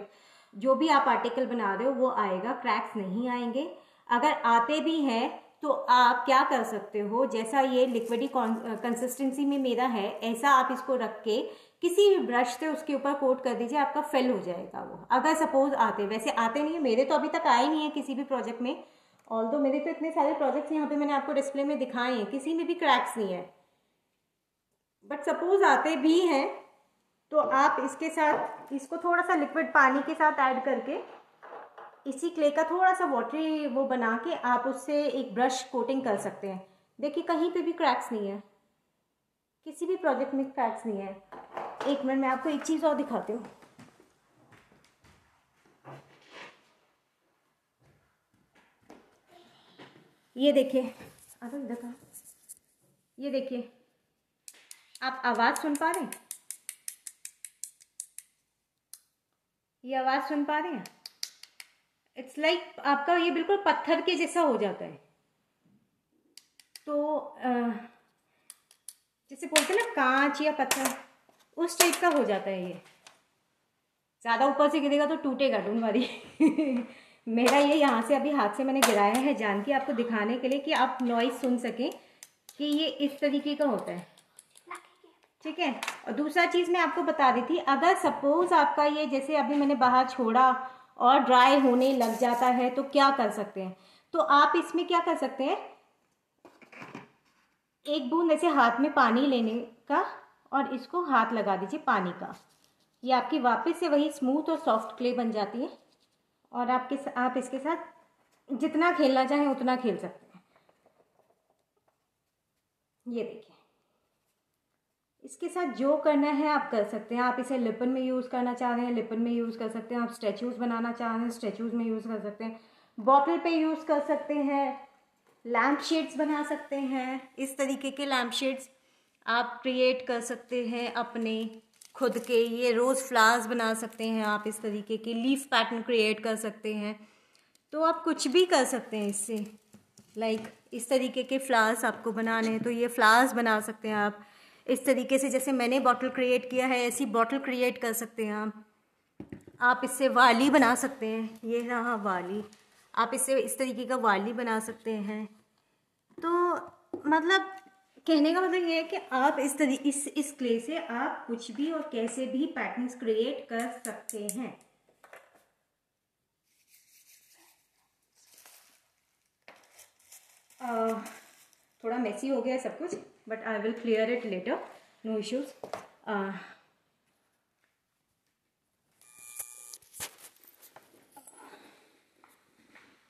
जो भी आप आर्टिकल बना रहे हो वो आएगा, क्रैक्स नहीं आएंगे। अगर आते भी हैं तो आप क्या कर सकते हो, जैसा ये लिक्विडी कंसिस्टेंसी में मेरा है, ऐसा आप इसको रख के किसी भी ब्रश से उसके ऊपर कोट कर दीजिए, आपका फिल हो जाएगा वो। अगर सपोज आते, वैसे आते नहीं है, मेरे तो अभी तक आए नहीं है किसी भी प्रोजेक्ट में। ऑल्दो मेरे तो इतने सारे प्रोजेक्ट्स यहाँ पे मैंने आपको डिस्प्ले में दिखाए हैं, किसी में भी क्रैक्स नहीं है। बट सपोज आते भी हैं तो आप इसके साथ इसको थोड़ा सा लिक्विड पानी के साथ ऐड करके इसी क्ले का थोड़ा सा वाटरी वो बना के आप उससे एक ब्रश कोटिंग कर सकते हैं। देखिए कहीं पे भी क्रैक्स नहीं है, किसी भी प्रोजेक्ट में क्रैक्स नहीं है। एक मिनट मैं आपको एक चीज़ और दिखाती हूँ। ये देखिए, इधर का ये देखिए, आप आवाज़ सुन पा रहे हैं? ये आवाज़ सुन पा रहे हैं? इट्स लाइक आपका ये बिल्कुल पत्थर के जैसा हो जाता है। तो जैसे बोलते हैं ना कांच या पत्थर, उस टाइप का हो जाता है ये। ज़्यादा ऊपर से गिरेगा तो टूटेगा, डोंट वरी। मेरा ये यहाँ से अभी हाथ से मैंने गिराया है जान के, आपको दिखाने के लिए कि आप नॉइज़ सुन सकें कि ये इस तरीके का होता है, ठीक है। और दूसरा चीज़ मैं आपको बता रही थी, अगर सपोज आपका ये जैसे अभी मैंने बाहर छोड़ा और ड्राई होने लग जाता है तो क्या कर सकते हैं? तो आप इसमें क्या कर सकते हैं, एक बूंद ऐसे हाथ में पानी लेने का और इसको हाथ लगा दीजिए पानी का, ये आपकी वापस से वही स्मूथ और सॉफ्ट क्ले बन जाती है। और आप इसके साथ जितना खेलना चाहें उतना खेल सकते हैं। ये देखिए, इसके साथ जो करना है आप कर सकते हैं। आप इसे लिपन में यूज़ करना चाह रहे हैं लिपन में यूज़ कर सकते हैं, आप स्टैचूज़ बनाना चाह रहे हैं स्टैचूज़ में यूज़ कर सकते हैं, बॉटल पे यूज़ कर सकते हैं, लैम्प शेड्स बना सकते हैं। इस तरीके के लैम्प शेड्स आप क्रिएट कर सकते हैं अपने खुद के। ये रोज़ फ्लावर्स बना सकते हैं आप, इस तरीके के लीफ पैटर्न क्रिएट कर सकते हैं। तो आप कुछ भी कर सकते हैं इससे, लाइक इस तरीके के फ्लावर्स आपको बनाने हैं तो ये फ्लावर्स बना सकते हैं आप। इस तरीके से जैसे मैंने बॉटल क्रिएट किया है ऐसी बॉटल क्रिएट कर सकते हैं आप इससे वाली बना सकते हैं। ये रहा वाली, आप इससे इस तरीके का वाली बना सकते हैं। तो मतलब कहने का मतलब ये है कि आप इस क्ले से आप कुछ भी और कैसे भी पैटर्न्स क्रिएट कर सकते हैं। थोड़ा मेसी हो गया है सब कुछ, but I will clear it later, no issues.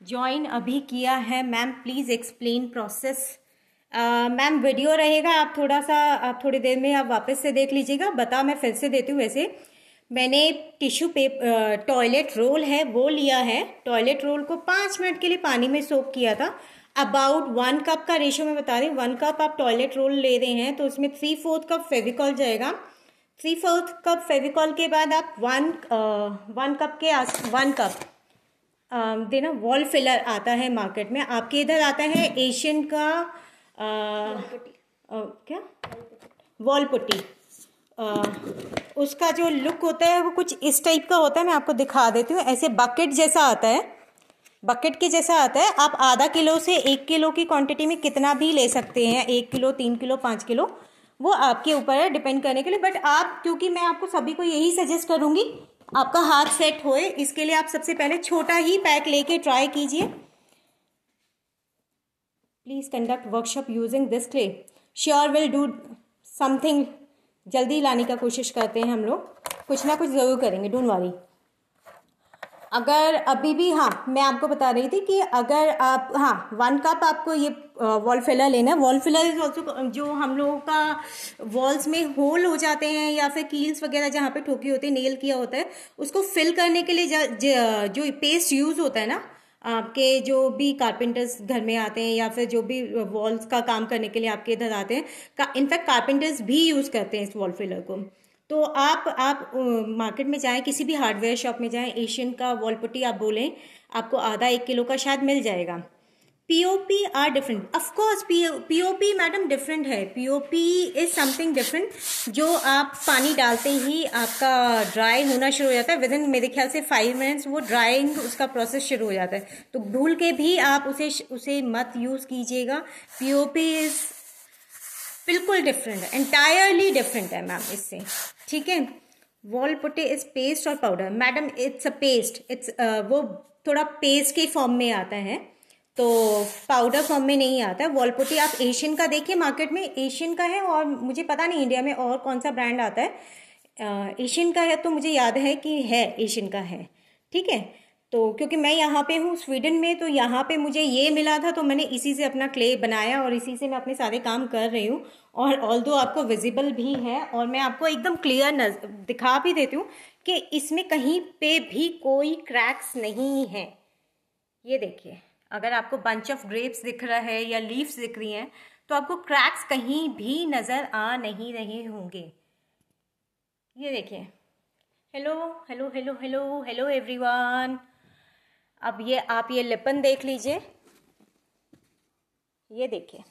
Join अभी किया है ma'am, please explain process. Ma'am video रहेगा, आप थोड़ी देर में आप वापस से देख लीजिएगा। बता मैं फिर से देती हूँ। वैसे मैंने टिश्यू पेपर टॉयलेट रोल है वो लिया है, टॉयलेट रोल को 5 मिनट के लिए पानी में सोक किया था। अबाउट 1 कप का रेशो मैं बता रही हूँ। 1 कप आप टॉयलेट रोल ले रहे हैं तो उसमें 3/4 कप फेविकॉल जाएगा। 3/4 कप फेविकॉल के बाद आप 1 कप देना वॉल फिलर आता है मार्केट में, आपके इधर आता है एशियन का क्या वॉल पुट्टी। उसका जो लुक होता है वो कुछ इस टाइप का होता है, मैं आपको दिखा देती हूँ। ऐसे बकेट जैसा आता है, बकेट के जैसा आता है। आप आधा किलो से 1 किलो की क्वांटिटी में कितना भी ले सकते हैं, 1 किलो 3 किलो 5 किलो, वो आपके ऊपर है डिपेंड करने के लिए। बट आप, क्योंकि मैं आपको सभी को यही सजेस्ट करूँगी आपका हाथ सेट होए, इसके लिए आप सबसे पहले छोटा ही पैक लेके ट्राई कीजिए। Please conduct workshop using this clay, sure will do something. जल्दी लाने का कोशिश करते हैं हम लोग, कुछ ना कुछ ज़रूर करेंगे, डोंट वरी। अगर अभी भी, हाँ मैं आपको बता रही थी कि अगर आप 1 कप आपको ये वॉल फिलर लेना है। वॉल फिलर इज ऑल्सो, जो हम लोगों का वॉल्स में होल हो जाते हैं या फिर कील्स वगैरह जहाँ पे ठोकी होती है, नेल किया होता है, उसको फिल करने के लिए जो पेस्ट यूज़ होता है ना, आपके जो भी कारपेंटर्स घर में आते हैं या फिर जो भी वॉल्स का काम करने के लिए आपके इधर आते हैं, इनफैक्ट कारपेंटर्स भी यूज़ करते हैं इस वॉल फिलर को। तो आप मार्केट में जाएं, किसी भी हार्डवेयर शॉप में जाएं, एशियन का वॉल पुट्टी आप बोलें, आपको आधा 1 किलो का शायद मिल जाएगा। POP are different, of course POP madam different है। पीओपी इज समथिंग डिफरेंट, जो आप पानी डालते ही आपका ड्राई होना शुरू हो जाता है। विदिन मेरे ख्याल से 5 मिनट्स वो ड्राइंग उसका प्रोसेस शुरू हो जाता है। तो भूल के भी आप उसे मत यूज़ कीजिएगा। पीओपी इज बिल्कुल डिफरेंट है, एंटायरली डिफरेंट है मैम इससे, ठीक है। वॉल पुट्टी इज पेस्ट और powder madam, it's a paste, it's वो थोड़ा पेस्ट के फॉर्म में आता है, तो पाउडर फॉर्म में नहीं आता है। वॉल पुट्टी आप एशियन का देखिए, मार्केट में एशियन का है, और मुझे पता नहीं इंडिया में और कौन सा ब्रांड आता है। एशियन का है तो मुझे याद है कि है एशियन का है, ठीक है। तो क्योंकि मैं यहाँ पे हूँ स्वीडन में, तो यहाँ पे मुझे ये मिला था तो मैंने इसी से अपना क्ले बनाया और इसी से मैं अपने सारे काम कर रही हूँ। और ऑल्दो आपको विजिबल भी है, और मैं आपको एकदम क्लियर दिखा भी देती हूँ कि इसमें कहीं पे भी कोई क्रैक्स नहीं है। ये देखिए, अगर आपको बंच ऑफ ग्रेप्स दिख रहा है या लीव्स दिख रही हैं तो आपको क्रैक्स कहीं भी नज़र आ नहीं रहे होंगे। ये देखिए, hello hello hello hello hello everyone. अब ये आप ये लिपन देख लीजिए, ये देखिए,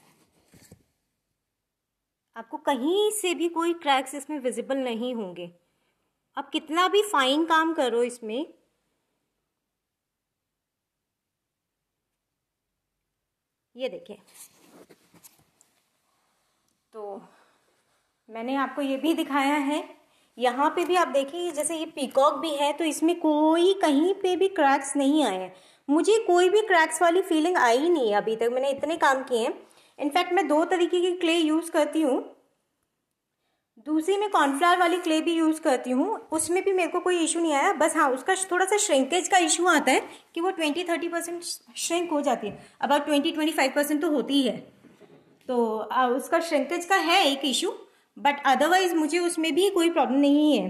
आपको कहीं से भी कोई क्रैक्स इसमें विजिबल नहीं होंगे। आप कितना भी फाइन काम करो इसमें, ये देखिए। तो मैंने आपको ये भी दिखाया है, यहाँ पे भी आप देखिए, जैसे ये पीकॉक भी है तो इसमें कोई कहीं पे भी क्रैक्स नहीं आए हैं। मुझे कोई भी क्रैक्स वाली फीलिंग आई नहीं है अभी तक, मैंने इतने काम किए हैं। इनफैक्ट मैं 2 तरीके की क्ले यूज़ करती हूँ, दूसरी मैं कॉर्नफ्लावर वाली क्ले भी यूज़ करती हूँ, उसमें भी मेरे को कोई इशू नहीं आया। बस हाँ, उसका थोड़ा सा श्रिंकेज का इशू आता है कि वो 20-30% श्रिंक हो जाती है, अबाउट 20-25% तो होती ही है। तो उसका श्रिंकेज का है एक इशू, बट अदरवाइज मुझे उसमें भी कोई प्रॉब्लम नहीं है।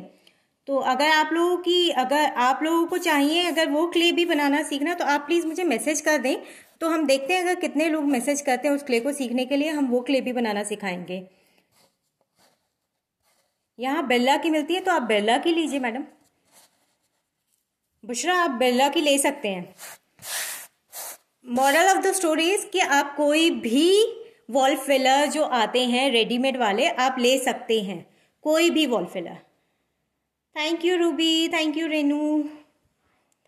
तो अगर आप लोगों को चाहिए अगर वो क्ले भी बनाना सीखना, तो आप प्लीज़ मुझे मैसेज कर दें, तो हम देखते हैं अगर कितने लोग मैसेज करते हैं उस क्ले को सीखने के लिए, हम वो क्ले भी बनाना सिखाएंगे। यहाँ बिरला की मिलती है तो आप बिरला की लीजिए मैडम, बुशरा आप बिरला की ले सकते हैं। Moral of the story is कि आप कोई भी वॉल फिलर जो आते हैं रेडीमेड वाले आप ले सकते हैं, कोई भी wall filler. Thank you Ruby, thank you Renu,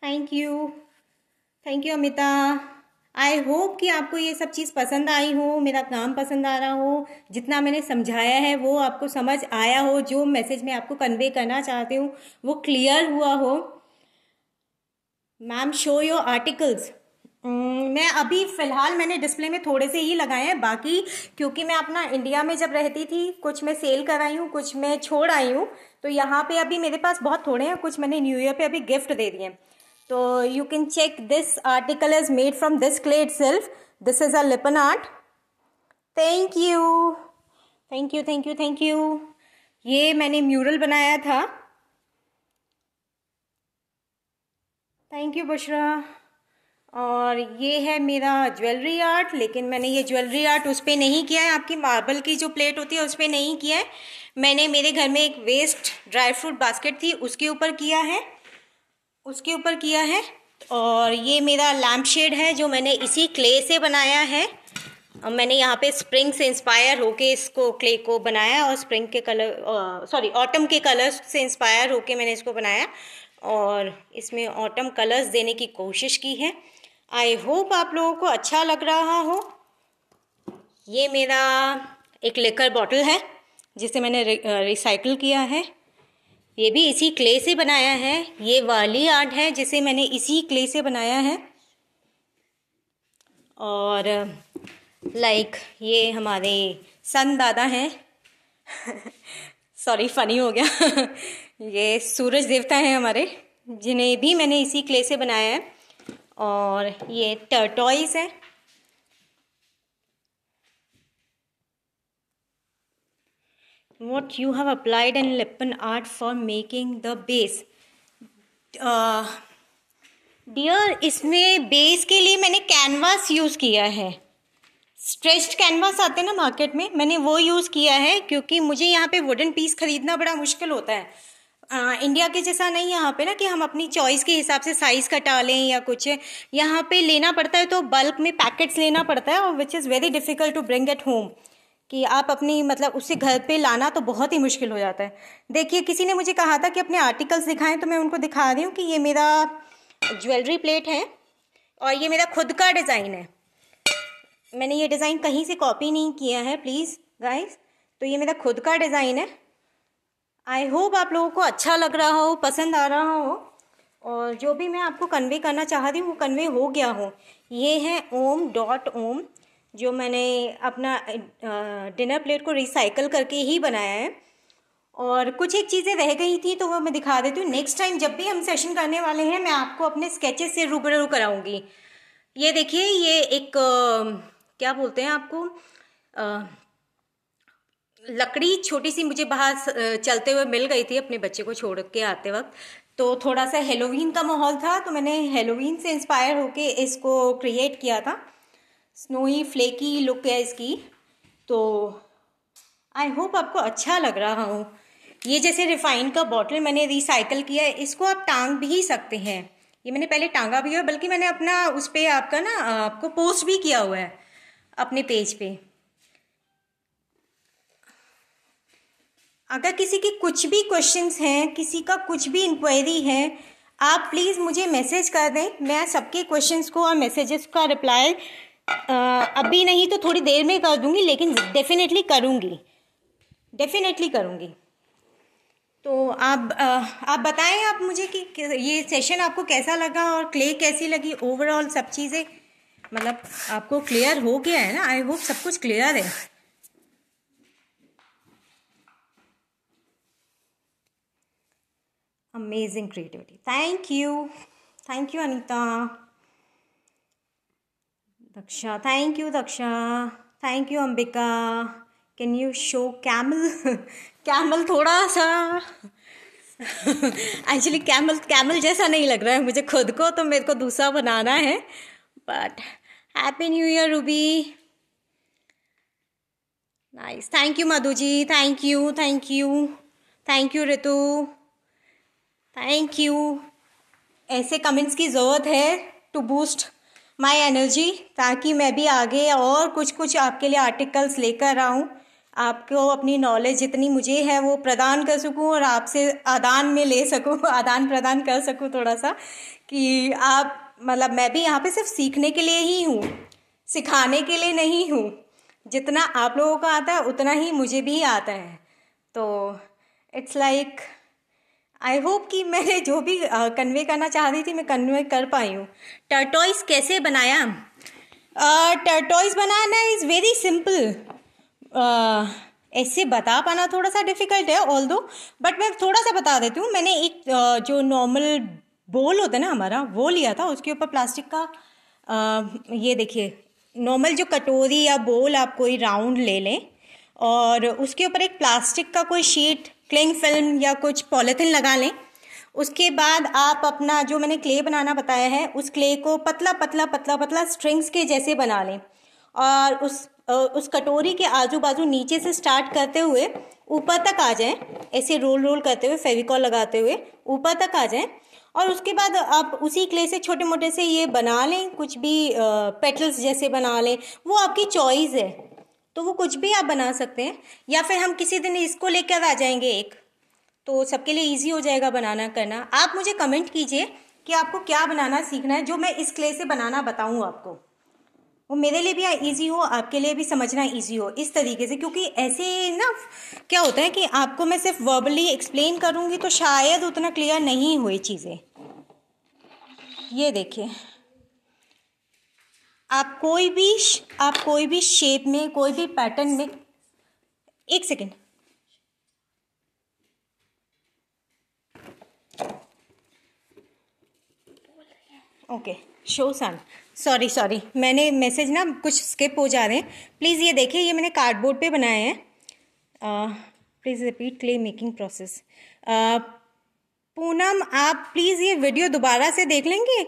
thank you Amita. I hope कि आपको ये सब चीज़ पसंद आई हो, मेरा काम पसंद आ रहा हो, जितना मैंने समझाया है वो आपको समझ आया हो, जो मैसेज मैं आपको कन्वे करना चाहती हूँ वो क्लियर हुआ हो। Ma'am show your articles. मैं अभी फ़िलहाल मैंने डिस्प्ले में थोड़े से ही लगाए हैं, बाकी क्योंकि मैं अपना इंडिया में जब रहती थी कुछ मैं सेल कर आई हूँ, कुछ मैं छोड़ आई हूँ, तो यहाँ पे अभी मेरे पास बहुत थोड़े हैं, कुछ मैंने न्यू ईयर पे अभी गिफ्ट दे दिए। तो you can check this article is made from this clay itself, this is a Lippan art. Thank you thank you thank you thank you. ये मैंने म्यूरल बनाया था। Thank you Bushra. और ये है मेरा ज्वेलरी आर्ट, लेकिन मैंने ये ज्वेलरी आर्ट उस पर नहीं किया है, आपकी मार्बल की जो प्लेट होती है उस पर नहीं किया है, मैंने मेरे घर में एक वेस्ट ड्राई फ्रूट बास्केट थी उसके ऊपर किया है। और ये मेरा लैम्प शेड है जो मैंने इसी क्ले से बनाया है। और मैंने यहाँ पे स्प्रिंग से इंस्पायर होके इसको क्ले को बनाया, और स्प्रिंग के कलर ऑटम के कलर्स से इंस्पायर होके मैंने इसको बनाया और इसमें ऑटम कलर्स देने की कोशिश की है। आई होप आप लोगों को अच्छा लग रहा हो। ये मेरा एक लिकर बॉटल है जिसे मैंने रिसाइकिल किया है, ये भी इसी क्ले से बनाया है। ये वाली आर्ट है जिसे मैंने इसी क्ले से बनाया है। और लाइक ये हमारे सन दादा हैं सॉरी फनी हो गया ये सूरज देवता हैं हमारे, जिन्हें भी मैंने इसी क्ले से बनाया है। और ये टर्टॉइज है। What you have applied in Lippin art for making the base? Dear, इसमें बेस के लिए मैंने कैनवास यूज़ किया है, स्ट्रेच्ड कैनवास आते हैं ना मार्केट में, मैंने वो यूज़ किया है क्योंकि मुझे यहाँ पे वुडन पीस खरीदना बड़ा मुश्किल होता है। इंडिया के जैसा नहीं यहाँ पे ना कि हम अपनी चॉइस के हिसाब से साइज़ कटा लें या कुछ, यहाँ पे लेना पड़ता है तो बल्क में पैकेट्स लेना पड़ता है, और which is very difficult to bring at home, कि आप अपनी मतलब उससे घर पे लाना तो बहुत ही मुश्किल हो जाता है। देखिए, किसी ने मुझे कहा था कि अपने आर्टिकल्स दिखाएं, तो मैं उनको दिखा रही हूँ कि ये मेरा ज्वेलरी प्लेट है और ये मेरा खुद का डिज़ाइन है। मैंने ये डिज़ाइन कहीं से कॉपी नहीं किया है प्लीज़ गाइस, तो ये मेरा खुद का डिज़ाइन है। आई होप आप लोगों को अच्छा लग रहा हो, पसंद आ रहा हो, और जो भी मैं आपको कन्वे करना चाह रही हूँ वो कन्वे हो गया हो। ये है om.om, जो मैंने अपना डिनर प्लेट को रिसाइकल करके ही बनाया है। और कुछ एक चीज़ें रह गई थी तो वो मैं दिखा देती हूँ। नेक्स्ट टाइम जब भी हम सेशन करने वाले हैं मैं आपको अपने स्केचेस से रूबरू कराऊंगी। ये देखिए, ये एक क्या बोलते हैं आपको, लकड़ी छोटी सी मुझे बाहर चलते हुए मिल गई थी अपने बच्चे को छोड़ के आते वक्त, तो थोड़ा सा हेलोवीन का माहौल था तो मैंने हेलोवीन से इंस्पायर होके इसको क्रिएट किया था। स्नोई फ्लेकी लुक है इसकी। तो आई होप आपको अच्छा लग रहा हो। ये जैसे रिफाइन का बॉटल मैंने रिसाइकल किया है, इसको आप टांग भी सकते हैं। ये मैंने पहले टांगा भी है, बल्कि मैंने अपना उस पर आपका ना आपको पोस्ट भी किया हुआ है अपने पेज पे। अगर किसी की कुछ भी क्वेश्चंस हैं, किसी का कुछ भी इंक्वायरी है, आप प्लीज़ मुझे मैसेज कर दें। मैं सबके क्वेश्चंस को और मैसेजेस का रिप्लाई अभी नहीं तो थोड़ी देर में कर दूंगी, लेकिन डेफिनेटली करूंगी, डेफिनेटली करूंगी। तो आप बताएं आप मुझे कि ये सेशन आपको कैसा लगा और क्ले कैसी लगी, ओवरऑल सब चीज़ें मतलब आपको क्लियर हो गया है ना? आई होप सब कुछ क्लियर है। Amazing creativity, thank you Anita. Daksha, thank you Daksha, thank you Ambika. Can you show camel? Camel थोड़ा सा एक्चुअली कैमल जैसा नहीं लग रहा है मुझे खुद को, तो मेरे को दूसरा बनाना है। But happy new year Ruby, nice, thank you Madhu ji, thank you Ritu, thank you. ऐसे कमेंट्स की ज़रूरत है टू बूस्ट माय एनर्जी, ताकि मैं भी आगे और कुछ आपके लिए आर्टिकल्स लेकर आऊँ, आपको अपनी नॉलेज जितनी मुझे है वो प्रदान कर सकूं और आपसे आदान में ले सकूं, आदान प्रदान कर सकूं थोड़ा सा, कि आप मतलब मैं भी यहाँ पे सिर्फ सीखने के लिए ही हूँ, सिखाने के लिए नहीं हूँ। जितना आप लोगों को आता है उतना ही मुझे भी आता है। तो इट्स लाइक आई होप कि मैंने जो भी कन्वे करना चाह रही थी मैं कन्वे कर पाई हूँ। टर्टोइज कैसे बनाया? Tortoise banana is very simple. ऐसे बता पाना थोड़ा सा डिफ़िकल्ट है ऑल्दो, बट मैं थोड़ा सा बता देती हूँ। मैंने एक जो नॉर्मल बोल होता है ना हमारा, वो लिया था, उसके ऊपर प्लास्टिक का ये देखिए नॉर्मल जो कटोरी या बोल आप कोई राउंड ले लें और उसके ऊपर एक प्लास्टिक का कोई शीट, क्लिंग फिल्म या कुछ पॉलीथिन लगा लें। उसके बाद आप अपना जो मैंने क्ले बनाना बताया है उस क्ले को पतला पतला पतला पतला स्ट्रिंग्स के जैसे बना लें और उस कटोरी के आजू बाजू नीचे से स्टार्ट करते हुए ऊपर तक आ जाएं, ऐसे रोल रोल करते हुए फेविकॉल लगाते हुए ऊपर तक आ जाएं। और उसके बाद आप उसी क्ले से छोटे मोटे से ये बना लें, कुछ भी पेटल्स जैसे बना लें, वो आपकी चॉइस है। तो वो कुछ भी आप बना सकते हैं, या फिर हम किसी दिन इसको लेकर आ जाएंगे एक, तो सबके लिए इजी हो जाएगा बनाना करना। आप मुझे कमेंट कीजिए कि आपको क्या बनाना सीखना है, जो मैं इस क्ले से बनाना बताऊँ आपको, वो मेरे लिए भी इजी हो, आपके लिए भी समझना इजी हो इस तरीके से। क्योंकि ऐसे ना क्या होता है कि आपको मैं सिर्फ वर्बली एक्सप्लेन करूँगी तो शायद उतना क्लियर नहीं हुई चीज़ें। ये देखिए, आप कोई भी शेप में, कोई भी पैटर्न में, एक सेकेंड, ओके, शो सन, सॉरी मैंने मैसेज ना कुछ स्किप हो जा रहे हैं। प्लीज़ ये देखिए, ये मैंने कार्डबोर्ड पे बनाए हैं। Please repeat clay making process. Poonam, आप प्लीज़ ये वीडियो दोबारा से देख लेंगे।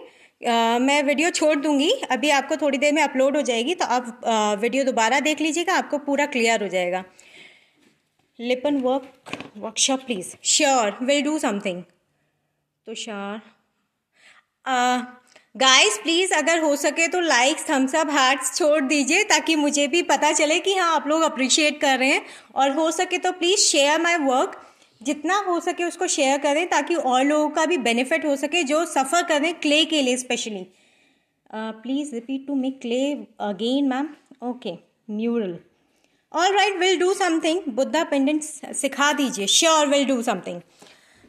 मैं वीडियो छोड़ दूंगी, अभी आपको थोड़ी देर में अपलोड हो जाएगी, तो आप वीडियो दोबारा देख लीजिएगा, आपको पूरा क्लियर हो जाएगा। Lippan workshop please, sure will do something. तो श्योर गाइस, प्लीज़ अगर हो सके तो लाइक्स, थम्स अप, हार्ट्स छोड़ दीजिए, ताकि मुझे भी पता चले कि हाँ आप लोग अप्रिशिएट कर रहे हैं। और हो सके तो प्लीज़ शेयर माय वर्क, जितना हो सके उसको शेयर करें, ताकि और लोगों का भी बेनिफिट हो सके जो सफ़र करें क्ले के लिए specially. Please repeat to make clay again ma'am. Okay, mural, all right, will do something. Buddha pendant सिखा दीजिए, श्योर विल डू समथिंग।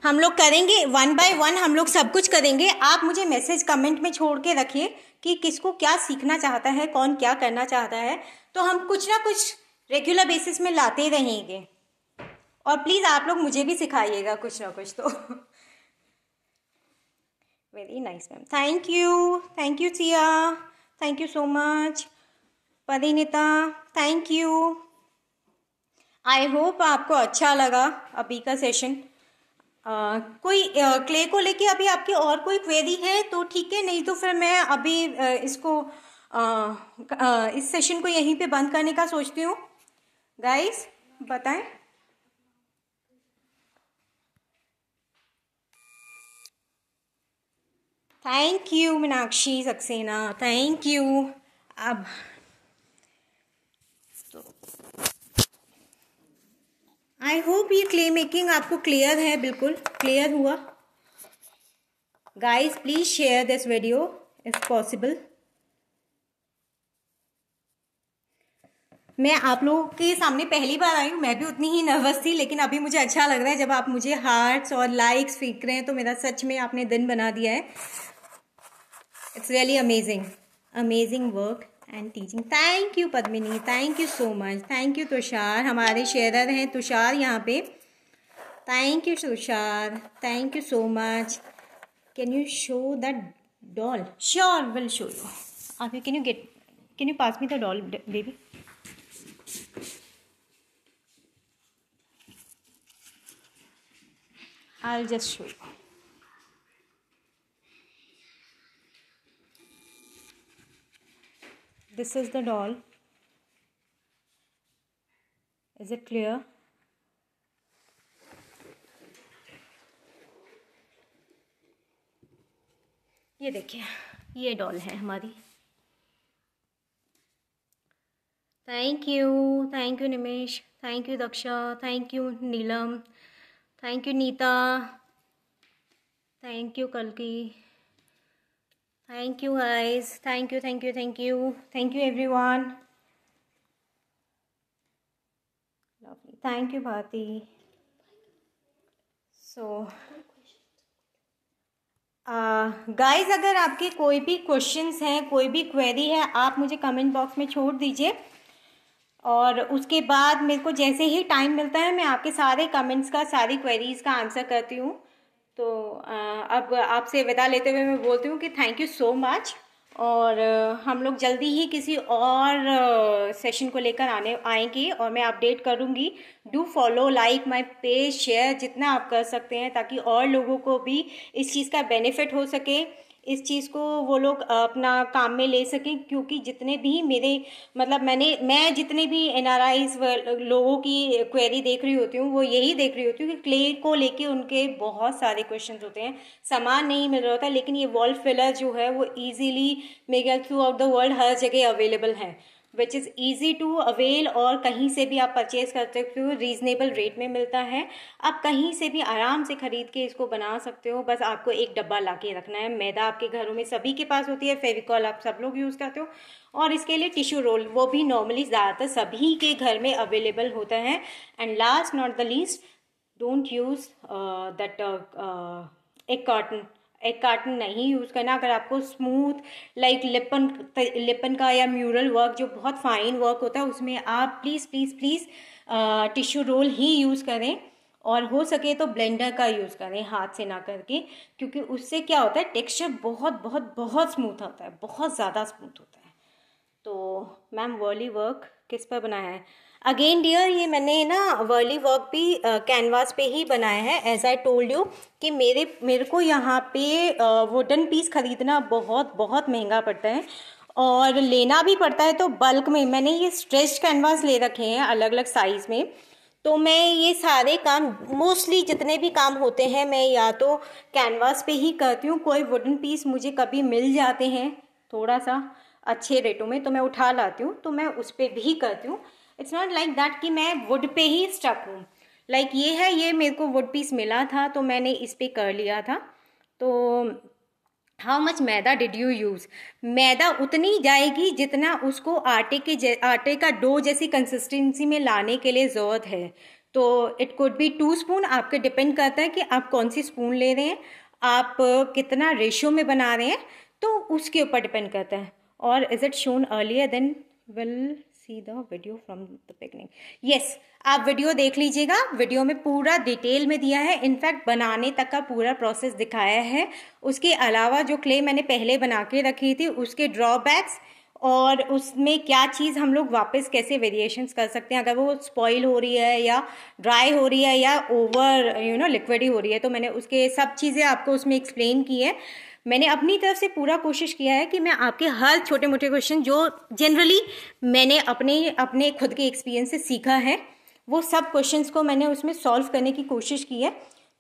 हम लोग करेंगे वन बाय वन, हम लोग सब कुछ करेंगे। आप मुझे मैसेज कमेंट में छोड़ के रखिए कि किसको क्या सीखना चाहता है, कौन क्या करना चाहता है, तो हम कुछ ना कुछ रेगुलर बेसिस में लाते रहेंगे। और प्लीज़ आप लोग मुझे भी सिखाइएगा कुछ ना कुछ तो। Very nice ma'am, thank you Siya, thank you so much. Parineeta, thank you. I hope आपको अच्छा लगा अभी का सेशन। कोई क्ले को लेके अभी आपकी और कोई क्वेरी है तो ठीक है, नहीं तो फिर मैं अभी इसको इस सेशन को यहीं पे बंद करने का सोचती हूँ। गाइस बताएं। Thank you Meenakshi Saxena, thank you. अब तो आई होप ये क्ले मेकिंग आपको क्लियर है, बिल्कुल क्लियर हुआ। Guys please share this video if possible. मैं आप लोगों के सामने पहली बार आई हूँ, मैं भी उतनी ही नर्वस थी, लेकिन अभी मुझे अच्छा लग रहा है जब आप मुझे हार्ट्स और लाइक्स फेंक रहे हैं, तो मेरा सच में आपने दिन बना दिया है। It's really amazing, amazing work and teaching. Thank you Padmini, thank you so much, thank you Tushar, हमारे शेयरर हैं तुषार यहाँ पे। Thank you Tushar, thank you so much. Can you show that doll? Sure, will show you. आप can you pass me the doll baby? I'll just show you. This is the doll. Is it clear? ये देखिए, ये डॉल है हमारी। Thank you Nimesh, thank you Daksha, thank you Neelam, thank you Neeta, thank you कल्की, thank you guys, thank you everyone, thank you Bharti. So guys अगर आपके कोई भी क्वेश्चंस हैं, कोई भी क्वेरी है, आप मुझे कमेंट बॉक्स में छोड़ दीजिए, और उसके बाद मेरे को जैसे ही टाइम मिलता है मैं आपके सारे कमेंट्स का, सारी क्वेरीज का आंसर करती हूँ। तो अब आपसे विदा लेते हुए मैं बोलती हूँ कि थैंक यू सो मच, और हम लोग जल्दी ही किसी और सेशन को लेकर आएंगे, और मैं अपडेट करूँगी। Do follow, like my page, share जितना आप कर सकते हैं, ताकि और लोगों को भी इस चीज़ का बेनिफिट हो सके, इस चीज़ को वो लोग अपना काम में ले सकें। क्योंकि जितने भी मेरे मतलब मैं जितने भी NRIs लोगों की क्वेरी देख रही होती हूँ, वो यही देख रही होती हूँ कि क्ले को लेके उनके बहुत सारे क्वेश्चन होते हैं, सामान नहीं मिल रहा होता। लेकिन ये वॉल फिलर जो है वो ईजीली मेरे थ्रू आउट द वर्ल्ड हर जगह अवेलेबल है, which is easy to avail, और कहीं से भी आप परचेज कर सकते हो, रीजनेबल रेट में मिलता है। आप कहीं से भी आराम से खरीद के इसको बना सकते हो। बस आपको एक डब्बा ला के रखना है। मैदा आपके घरों में सभी के पास होती है, फेविकॉल आप सब लोग यूज़ करते हो, और इसके लिए टिश्यू रोल, वो भी नॉर्मली ज़्यादातर सभी के घर में अवेलेबल होता है। And last not the least, don't use that एक कार्टन नहीं यूज़ करना। अगर आपको स्मूथ लाइक लिपन का या म्यूरल वर्क जो बहुत फाइन वर्क होता है, उसमें आप please please please tissue role he use करें, और हो सके तो ब्लेंडर का यूज़ करें, हाथ से ना करके। क्योंकि उससे क्या होता है, टेक्सचर बहुत बहुत बहुत स्मूथ होता है, बहुत ज़्यादा स्मूथ होता है। तो मैम वर्ली वर्क किस पर बनाया है? अगेन डियर, ये मैंने ना वर्ली वर्क भी कैनवास पे ही बनाया है। एज आई टोल्ड यू कि मेरे को यहाँ पे वुडन पीस खरीदना बहुत बहुत महंगा पड़ता है, और लेना भी पड़ता है तो बल्क में। मैंने ये स्ट्रेच्ड कैनवास ले रखे हैं अलग अलग साइज़ में। तो मैं ये सारे काम, मोस्टली जितने भी काम होते हैं, मैं या तो कैनवास पे ही करती हूँ। कोई वुडन पीस मुझे कभी मिल जाते हैं थोड़ा सा अच्छे रेटों में, तो मैं उठा लाती हूँ, तो मैं उस पर भी करती हूँ। इट्स नॉट लाइक दैट कि मैं वुड पे ही स्टक हूँ। लाइक ये है, ये मेरे को वुड पीस मिला था तो मैंने इस पे कर लिया था। तो how much maida did you use? Maida उतनी जाएगी जितना उसको आटे का डो जैसी कंसिस्टेंसी में लाने के लिए ज़रूरत है। तो इट कुड बी 2 स्पून, आपके डिपेंड करता है कि आप कौन सी स्पून ले रहे हैं, आप कितना रेशियो में बना रहे हैं, तो उसके ऊपर डिपेंड करता है। और is it shown earlier then will see the video from the beginning? Yes, आप वीडियो देख लीजिएगा, वीडियो में पूरा डिटेल में दिया है, इनफैक्ट बनाने तक का पूरा प्रोसेस दिखाया है। उसके अलावा जो क्ले मैंने पहले बना के रखी थी, उसके ड्रॉबैक्स, और उसमें क्या चीज़ हम लोग वापस कैसे वेरिएशंस कर सकते हैं अगर वो स्पॉइल हो रही है, या ड्राई हो रही है, या ओवर लिक्विडी हो रही है। तो मैंने उसके सब चीज़ें आपको उसमें एक्सप्लेन की है। मैंने अपनी तरफ से पूरा कोशिश किया है कि मैं आपके हर छोटे मोटे क्वेश्चन जो जनरली मैंने अपने अपने खुद के एक्सपीरियंस से सीखा है, वो सब क्वेश्चंस को मैंने उसमें सॉल्व करने की कोशिश की है।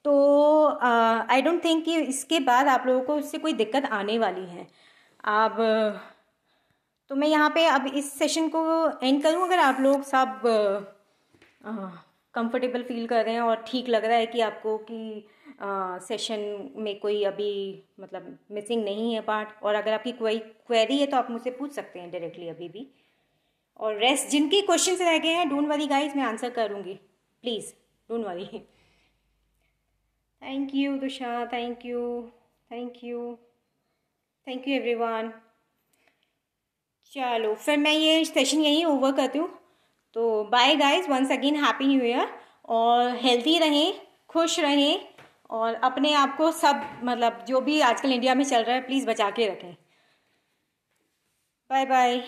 तो आई डोंट थिंक कि इसके बाद आप लोगों को उससे कोई दिक्कत आने वाली है। अब तो मैं यहाँ पे अब इस सेशन को एंड करूँ। अगर आप लोग सब कंफर्टेबल फील कर रहे हैं और ठीक लग रहा है कि आपको कि सेशन में कोई अभी मतलब मिसिंग नहीं है पार्ट, और अगर आपकी कोई क्वेरी है तो आप मुझसे पूछ सकते हैं डायरेक्टली अभी भी। और रेस्ट जिनके क्वेश्चंस रह गए हैं, डोंट वरी गाइस, मैं आंसर करूँगी, please don't worry. Thank you Tushar, thank you, thank you, thank you everyone. चलो फिर मैं ये सेशन यहीं ओवर करती हूँ। तो bye guys, once again happy new year, और हेल्थी रहें, खुश रहें, और अपने आप को सब मतलब जो भी आजकल इंडिया में चल रहा है प्लीज़ बचा के रखें। Bye bye.